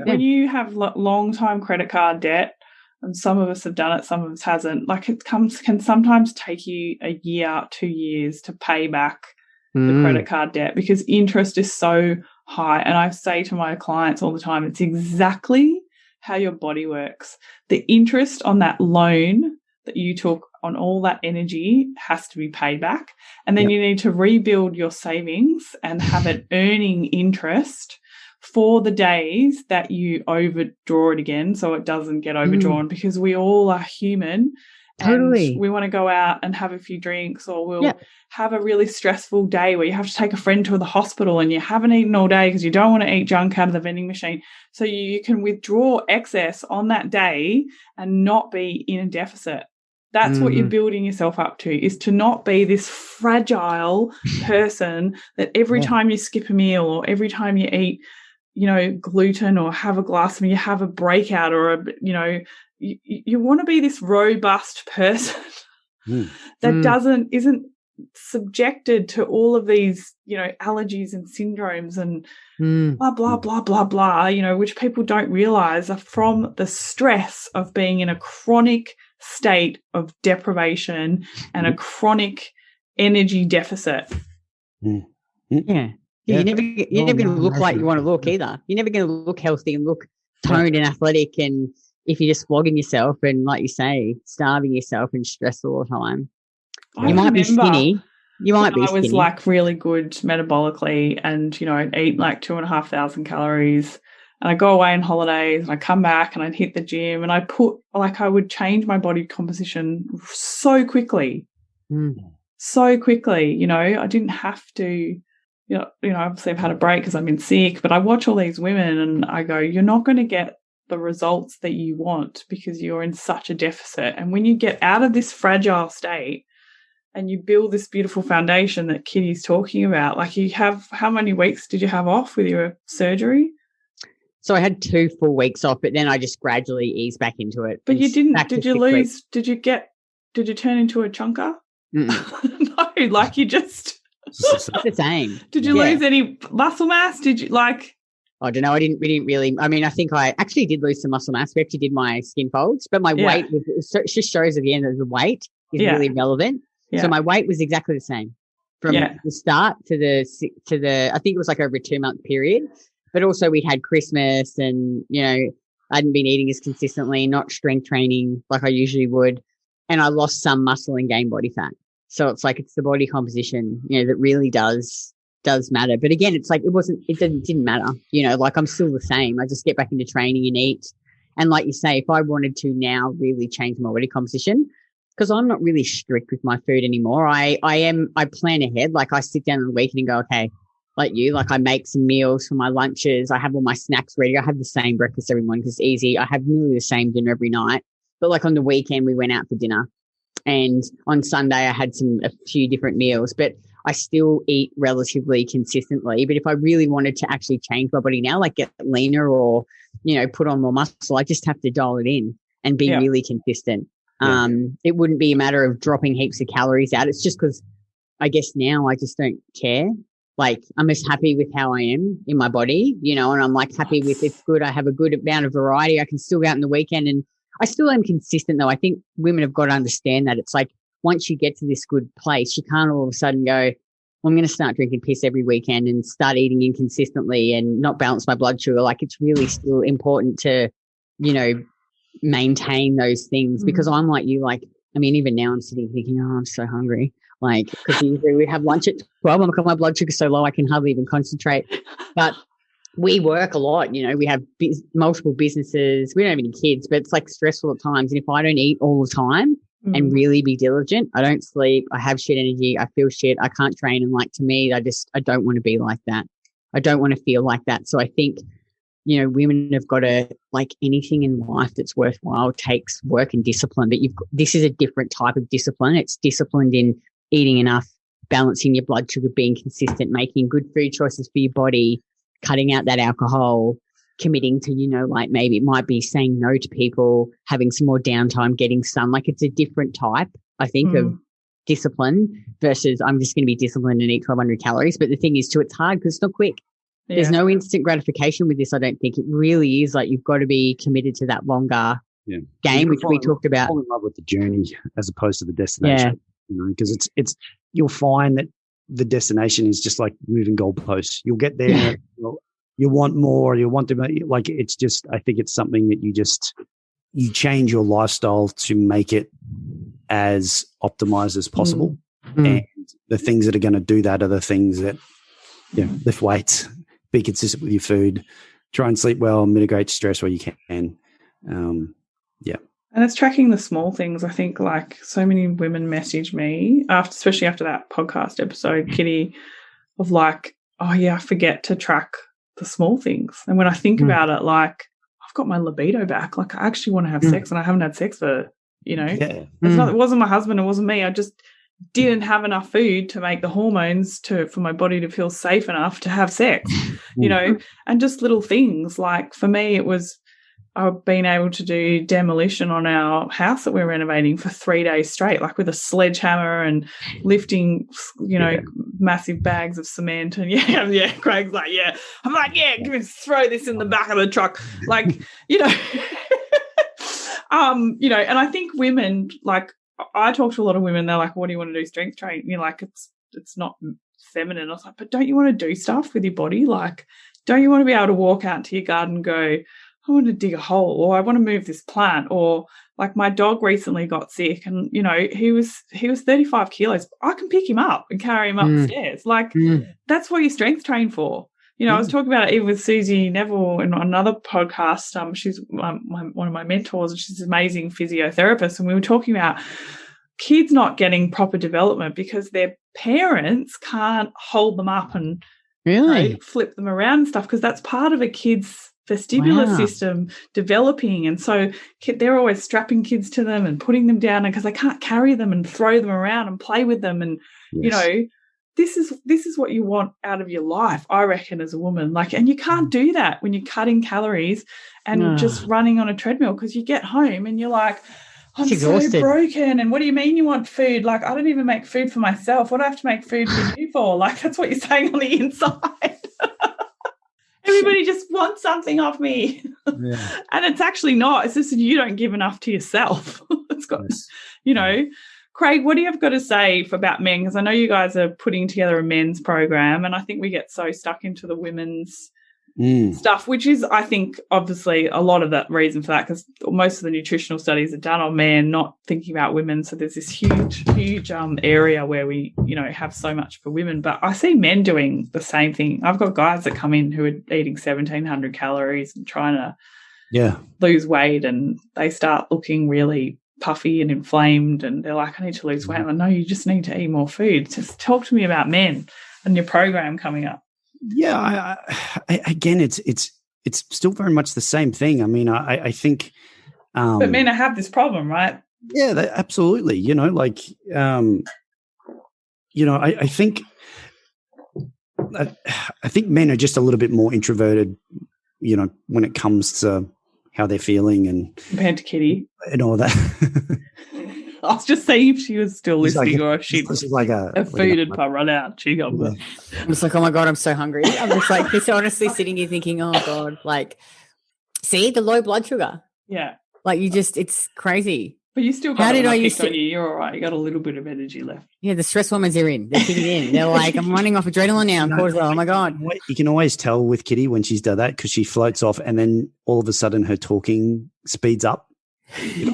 when you have long time credit card debt, and some of us have done it, some of us hasn't, like, can sometimes take you a year, 2 years to pay back the credit card debt, because interest is so high. And I say to my clients all the time, it's exactly how your body works. The interest on that loan that you took on all that energy has to be paid back. And then you need to rebuild your savings and have it earning interest for the days that you overdraw it again, so it doesn't get overdrawn, because we all are human. Totally. And we want to go out and have a few drinks, or we'll have a really stressful day where you have to take a friend to the hospital and you haven't eaten all day because you don't want to eat junk out of the vending machine. So you can withdraw excess on that day and not be in a deficit. That's what you're building yourself up to, is to not be this fragile person that every time you skip a meal, or every time you eat, gluten, or have a glass of, you have a breakout, or you want to be this robust person that isn't subjected to all of these, allergies and syndromes and blah, blah, blah, blah, blah, which people don't realize are from the stress of being in a chronic state of deprivation and a chronic energy deficit. You're never going to look like you want to look either. You're never going to look healthy and look toned and athletic, and if you're just flogging yourself and, like you say, starving yourself and stressed all the time. You might be skinny. I was like really good metabolically, and I'd eat like 2,500 calories, and I go away on holidays, and I come back and I'd hit the gym, and I would change my body composition so quickly. So quickly, I didn't have to, obviously I've had a break because I've been sick, but I watch all these women and I go, you're not going to get the results that you want because you're in such a deficit. And when you get out of this fragile state and you build this beautiful foundation that Kitty's talking about, like, you have, how many weeks did you have off with your surgery? So I had 2 full weeks off, but then I just gradually eased back into it. But you didn't, did you lose, did you turn into a chunker? No, like, you just. It's the same. Did you lose any muscle mass? Did you, like. I don't know. We didn't really. I mean, I think I actually did lose some muscle mass. We actually did my skin folds, but my weight it just shows at the end that the weight is really relevant. Yeah. So my weight was exactly the same from the start to the. I think it was like over a 2-month period, but also we had Christmas, and I hadn't been eating as consistently, not strength training like I usually would, and I lost some muscle and gained body fat. So it's like, it's the body composition, that really does matter. But again, it's like, it didn't matter, like, I'm still the same. I just get back into training and eat And like you say, if I wanted to now really change my body composition, because I'm not really strict with my food anymore. I plan ahead. Like I sit down on the weekend and go, okay, like you, like I make some meals for my lunches. I have all my snacks ready. I have the same breakfast every morning because it's easy. I have nearly the same dinner every night. But like on the weekend, we went out for dinner. And on Sunday, I had a few different meals. But I still eat relatively consistently. But if I really wanted to actually change my body now, like get leaner or, put on more muscle, I just have to dial it in and be really consistent. Yeah. It wouldn't be a matter of dropping heaps of calories out. It's just because I guess now I just don't care. Like I'm just happy with how I am in my body, and I'm like happy with it's good. I have a good amount of variety. I can still go out on the weekend and I still am consistent though. I think women have got to understand that it's like once you get to this good place, you can't all of a sudden go, well, I'm going to start drinking piss every weekend and start eating inconsistently and not balance my blood sugar. Like it's really still important to, maintain those things because I'm like you, like, I mean, even now I'm sitting thinking, oh, I'm so hungry. Like, because usually we have lunch at 12. I'm like, my blood sugar's so low, I can hardly even concentrate. But we work a lot, we have multiple businesses. We don't have any kids, but it's like stressful at times. And if I don't eat all the time and really be diligent, I don't sleep, I have shit energy, I feel shit, I can't train. And like, to me, I don't want to be like that. I don't want to feel like that. So I think, women have got to, like anything in life that's worthwhile takes work and discipline, but this is a different type of discipline. It's disciplined in eating enough, balancing your blood sugar, being consistent, making good food choices for your body, cutting out that alcohol, committing to, like maybe it might be saying no to people, having some more downtime, getting sun. Like it's a different type, I think, of discipline versus I'm just going to be disciplined and eat 1,200 calories. But the thing is too, it's hard because it's not quick. Yeah. There's no instant gratification with this, I don't think. It really is like you've got to be committed to that longer game, which we talked about. Fall in love with the journey as opposed to the destination. Because it's you'll find that the destination is just like moving goalposts. You'll get there, you want more, you want to, like, it's just, I think it's something that you change your lifestyle to make it as optimized as possible. And the things that are going to do that are the things that, lift weights, be consistent with your food, try and sleep well, mitigate stress where you can. And it's tracking the small things. I think like so many women message me especially after that podcast episode, Kitty, of like, oh yeah, I forget to track the small things. And when I think about it, like I've got my libido back. Like I actually want to have sex and I haven't had sex for, it wasn't my husband, it wasn't me. I just didn't have enough food to make the hormones for my body to feel safe enough to have sex, and just little things. Like for me, it was, I've been able to do demolition on our house that we're renovating for 3 days straight, like with a sledgehammer and lifting, massive bags of cement. And Craig's like, I'm like, throw this in the back of the truck. Like, and I think women, like, I talk to a lot of women, they're like, what do you want to do? Strength training? Like, it's not feminine. I was like, but don't you want to do stuff with your body? Like, don't you want to be able to walk out to your garden and go, I want to dig a hole, or I want to move this plant, or like my dog recently got sick and, he was 35 kilos. I can pick him up and carry him upstairs. Like that's what you strength train for. I was talking about it even with Susie Neville in another podcast. She's one of my mentors and she's an amazing physiotherapist. And we were talking about kids not getting proper development because their parents can't hold them up and flip them around and stuff, because that's part of a kid's vestibular system developing. And so they're always strapping kids to them and putting them down because they can't carry them and throw them around and play with them. And, this is what you want out of your life, I reckon, as a woman. Like, and you can't do that when you're cutting calories and just running on a treadmill, because you get home and you're like, I'm so broken. And what do you mean you want food? Like, I don't even make food for myself. What do I have to make food for you for? Like, that's what you're saying on the inside. Everybody just wants something off me. And it's actually not. It's just you don't give enough to yourself. It's got, Craigh, what do you have got to say about men? Because I know you guys are putting together a men's program, and I think we get so stuck into the women's stuff, which is, I think, obviously a lot of that reason for that, because most of the nutritional studies are done on men, not thinking about women. So there's this huge area where we, have so much for women. But I see men doing the same thing. I've got guys that come in who are eating 1,700 calories and trying to lose weight, and they start looking really puffy and inflamed, and they're like, I need to lose weight. I'm like, no, you just need to eat more food. Just talk to me about men and your program coming up. Yeah, again, it's still very much the same thing. I mean, I think, but men have this problem, right? Yeah, absolutely. I think men are just a little bit more introverted, when it comes to how they're feeling and compared to Kitty and all that. I was just saying if she was still listening, or if she'd like a food and pub run out. She got I'm just like, oh my God, I'm so hungry. I'm just like, just honestly sitting here thinking, oh God, like, see the low blood sugar. Yeah. Like it's crazy. But you still got it on you. You're all right. You got a little bit of energy left. Yeah, the stress hormones are in. They're kicking in. They're like, I'm running off adrenaline now. Cortisol. Oh my God. You can always tell with Kitty when she's done that because she floats off and then all of a sudden her talking speeds up.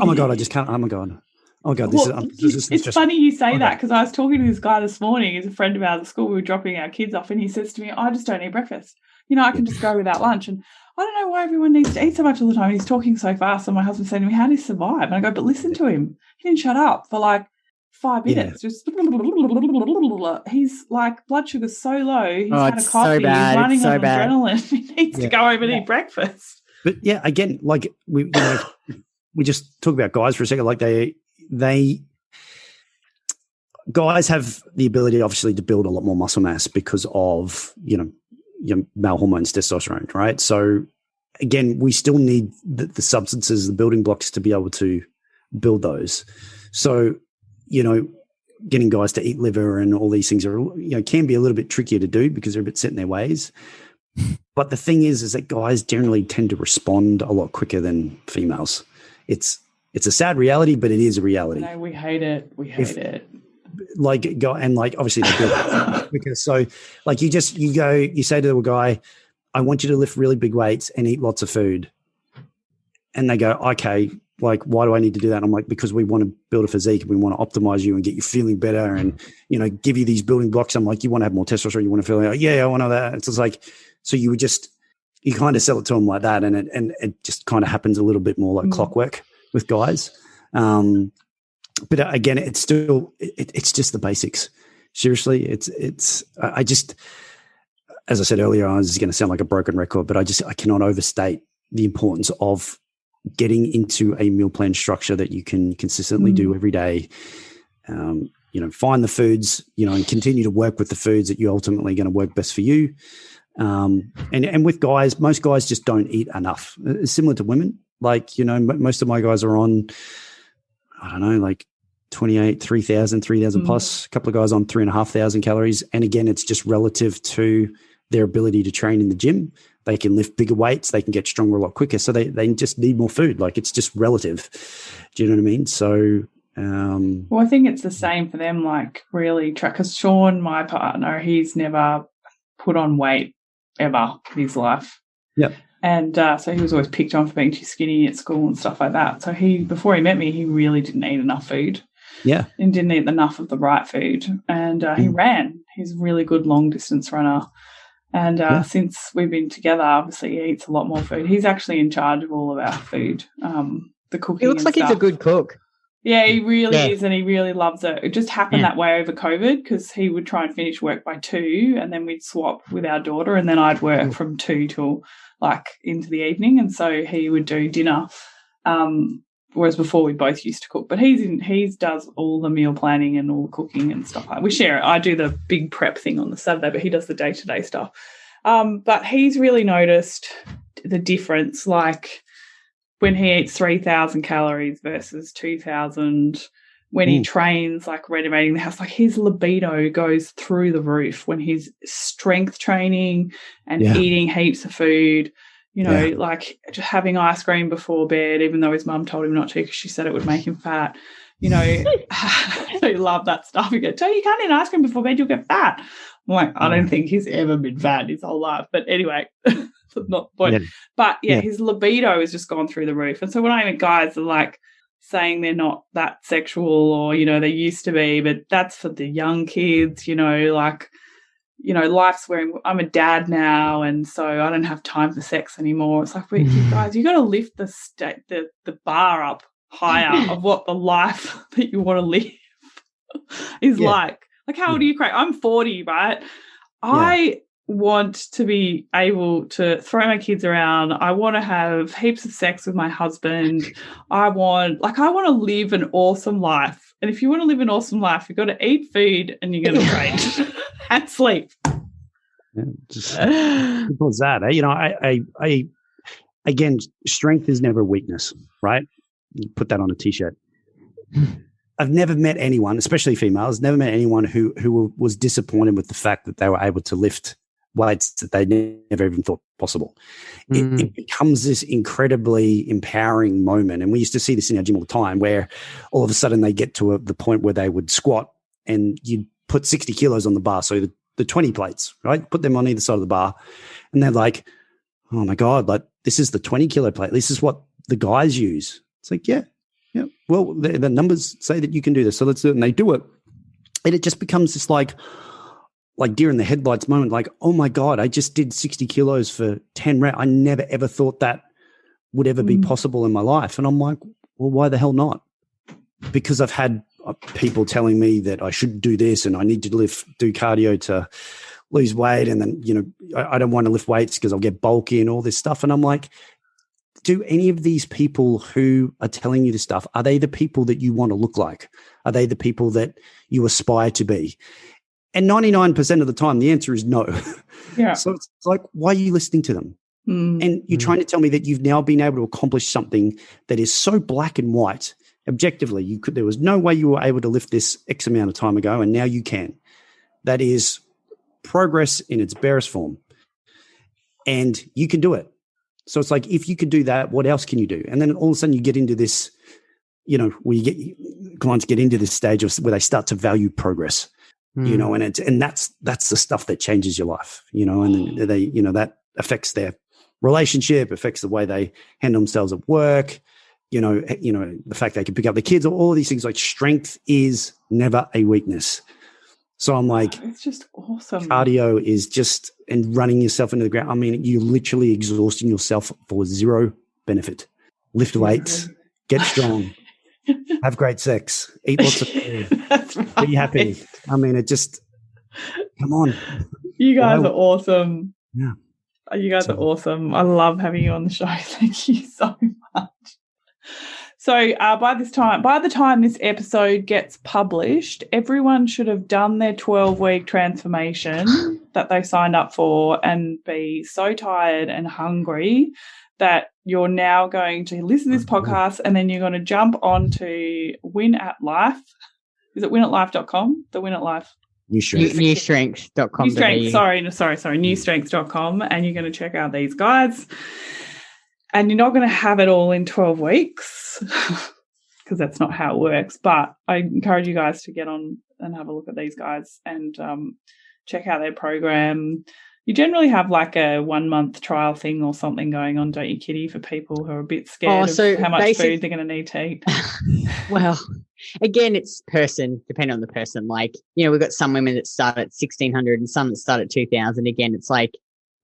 Oh my God, I just can't. Oh my God. Oh God, it's funny you say that because I was talking to this guy this morning. He's a friend of ours at school. We were dropping our kids off and he says to me, I just don't eat breakfast. I can just go without lunch. And I don't know why everyone needs to eat so much all the time. He's talking so fast. And my husband said to me, how do you survive? And I go, but listen to him. He didn't shut up for like 5 minutes. Yeah. Just he's like, blood sugar's so low. He's had a coffee. So bad. He's running on adrenaline. He needs to go home and eat breakfast. But yeah, again, like we just talk about guys for a second. Like guys have the ability, obviously, to build a lot more muscle mass because of, your male hormones, testosterone, right? So again, we still need the substances, the building blocks to be able to build those. So, getting guys to eat liver and all these things are, can be a little bit trickier to do because they're a bit set in their ways. But the thing is that guys generally tend to respond a lot quicker than females. It's a sad reality, but it is a reality. No, we hate it. It. Like go and like obviously they build because so like you say to a guy, I want you to lift really big weights and eat lots of food, and they go, okay, like why do I need to do that? And I'm like, because we want to build a physique and we want to optimize you and get you feeling better and give you these building blocks. I'm like, you want to have more testosterone, you want to feel like, yeah, I want all that. It's just like, so you kind of sell it to them like that, and it just kind of happens a little bit more like clockwork with guys. But again, it's still it's just the basics. Seriously, I just, as I said earlier, I was going to sound like a broken record, but I cannot overstate the importance of getting into a meal plan structure that you can consistently do every day. Find the foods, and continue to work with the foods that you're ultimately going to work best for you. And with guys, most guys just don't eat enough. It's similar to women. Like, most of my guys are on, I don't know, like 3,000 plus, a couple of guys on 3,500 calories. And again, it's just relative to their ability to train in the gym. They can lift bigger weights. They can get stronger a lot quicker. So they just need more food. Like it's just relative. Do you know what I mean? So, well, I think it's the same for them, like really because Sean, my partner, he's never put on weight ever in his life. Yep. And so he was always picked on for being too skinny at school and stuff like that. So before he met me, he really didn't eat enough food. Yeah. And didn't eat enough of the right food. And he ran. He's a really good long distance runner. And since we've been together, obviously he eats a lot more food. He's actually in charge of all of our food, the cooking. He looks like he's a good cook. Yeah, he really is, and he really loves it. It just happened that way over COVID because he would try and finish work by 2 and then we'd swap with our daughter and then I'd work from 2 till like into the evening, and so he would do dinner. Whereas before we both used to cook, but he does all the meal planning and all the cooking and stuff. We share it. I do the big prep thing on the Saturday, but he does the day-to-day stuff. But he's really noticed the difference, like when he eats 3,000 calories versus 2,000, when he trains, like renovating the house, like his libido goes through the roof when he's strength training and eating heaps of food. Like just having ice cream before bed, even though his mum told him not to because she said it would make him fat. They love that stuff. You go, you can't eat ice cream before bed, you'll get fat. I'm like, I don't think he's ever been fat his whole life. But anyway, that's not the point. Yeah. But, his libido has just gone through the roof. And so when I meet guys are like saying they're not that sexual or, they used to be, but that's for the young kids, like life's wearing, I'm a dad now, and so I don't have time for sex anymore. It's like, you guys, you got to lift the bar up higher of what the life that you want to live is like. Like, how old are you, Craigh? I'm 40, right? I want to be able to throw my kids around. I want to have heaps of sex with my husband. I want to live an awesome life. And if you want to live an awesome life, you've got to eat food and you're going to train and sleep. Yeah, just simple as that. I again, strength is never weakness, right? You put that on a T-shirt. I've never met anyone, especially females, never met anyone who was disappointed with the fact that they were able to lift weights that they never even thought possible. It becomes this incredibly empowering moment. And we used to see this in our gym all the time, where all of a sudden they get to the point where they would squat and you'd put 60 kilos on the bar. So the 20 plates, right? Put them on either side of the bar. And they're like, oh my God, like this is the 20 kilo plate. This is what the guys use. It's like, yeah. Well, the numbers say that you can do this. So let's do it. And they do it. And it just becomes this like deer in the headlights moment, like, oh my God, I just did 60 kilos for 10 reps. I never ever thought that would ever be possible in my life. And I'm like, well, why the hell not? Because I've had people telling me that I should do this and I need to do cardio to lose weight. And then, I don't want to lift weights because I'll get bulky and all this stuff. And I'm like, do any of these people who are telling you this stuff, are they the people that you want to look like? Are they the people that you aspire to be? And 99% of the time, the answer is no. Yeah. So it's like, why are you listening to them? And you're trying to tell me that you've now been able to accomplish something that is so black and white. Objectively, there was no way you were able to lift this X amount of time ago, and now you can. That is progress in its barest form. And you can do it. So it's like, if you could do that, what else can you do? And then all of a sudden you get into this, where clients get into this stage where they start to value progress, and that's the stuff that changes your life, and they, that affects their relationship, affects the way they handle themselves at work, the fact they can pick up the kids, all of these things. Like, strength is never a weakness. So I'm like, it's just awesome. Cardio is just, and running yourself into the ground. I mean, you're literally exhausting yourself for zero benefit. Lift weights, get strong, have great sex, eat lots of food, be happy. I mean, it just, come on. You guys are awesome. Yeah. You guys are awesome. I love having you on the show. Thank you so much. So by the time this episode gets published, everyone should have done their 12-week transformation that they signed up for and be so tired and hungry that you're now going to listen to this podcast and then you're going to jump on to Win at Life. Is it winatlife.com? The Win at Life. Newstrength.com. Newstrength.com, and you're going to check out these guys. And you're not going to have it all in 12 weeks because that's not how it works. But I encourage you guys to get on and have a look at these guys and check out their program. You generally have like a 1-month trial thing or something going on, don't you, Kitty, for people who are a bit scared of how much food they're going to need to eat? Well, again, it's depending on the person. Like, we've got some women that start at 1,600 and some that start at 2,000. Again, it's like,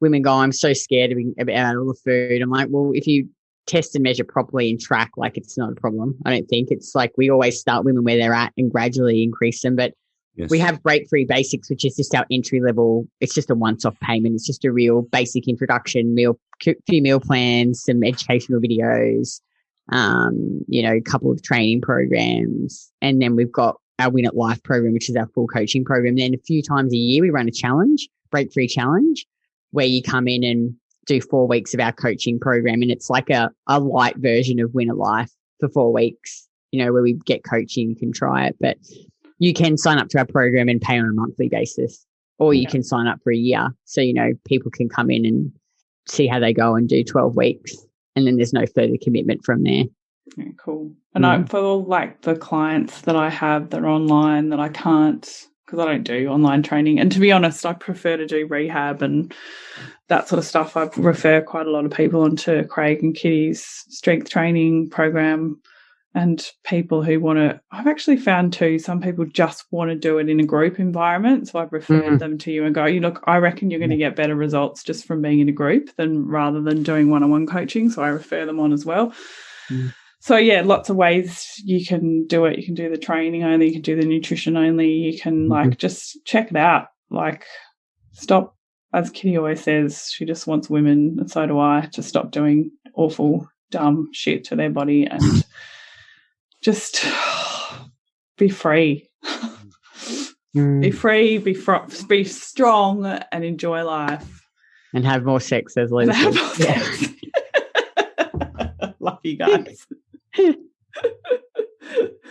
women go, I'm so scared about all the food. I'm like, well, if you test and measure properly and track, like, it's not a problem. I don't think. It's like, we always start women where they're at and gradually increase them. But we have Breakthrough Basics, which is just our entry level. It's just a once-off payment. It's just a real basic introduction, few meal plans, some educational videos, a couple of training programs. And then we've got our Win at Life program, which is our full coaching program. And then a few times a year, we run a challenge, Breakthrough Challenge, where you come in and do 4 weeks of our coaching program. And it's like a light version of Win at Life for 4 weeks, where we get coaching, you can try it. But you can sign up to our program and pay on a monthly basis, or you can sign up for a year. So, people can come in and see how they go and do 12 weeks. And then there's no further commitment from there. Yeah, cool. And for all like the clients that I have that are online that I can't, because I don't do online training. And to be honest, I prefer to do rehab and that sort of stuff. I refer quite a lot of people onto Craigh and Kitty's strength training program. and people who want to, I've actually found too, some people just want to do it in a group environment. So I've referred them to you and go, look, I reckon you're going to get better results just from being in a group rather than doing one-on-one coaching. So I refer them on as well. So yeah, lots of ways you can do it. You can do the training only, you can do the nutrition only, you can just check it out. Like stop, as Kitty always says, she just wants women, and so do I, to stop doing awful, dumb shit to their body and just be free. Be free, be strong and enjoy life. And have more sex as Liz. Love you guys.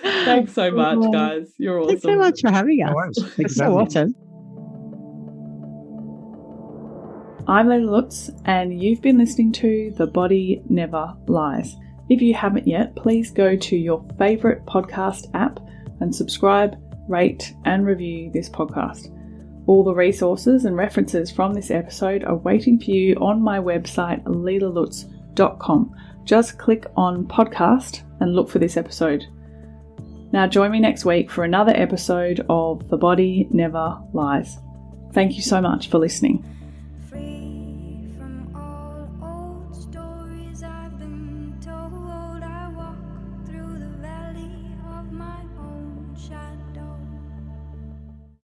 Thanks so much, guys. You're awesome. Thanks so much for having us. It's so awesome. I'm Lena Lutz, and you've been listening to The Body Never Lies. If you haven't yet, please go to your favourite podcast app and subscribe, rate and review this podcast. All the resources and references from this episode are waiting for you on my website, lelalutz.com. Just click on podcast and look for this episode. Now join me next week for another episode of The Body Never Lies. Thank you so much for listening.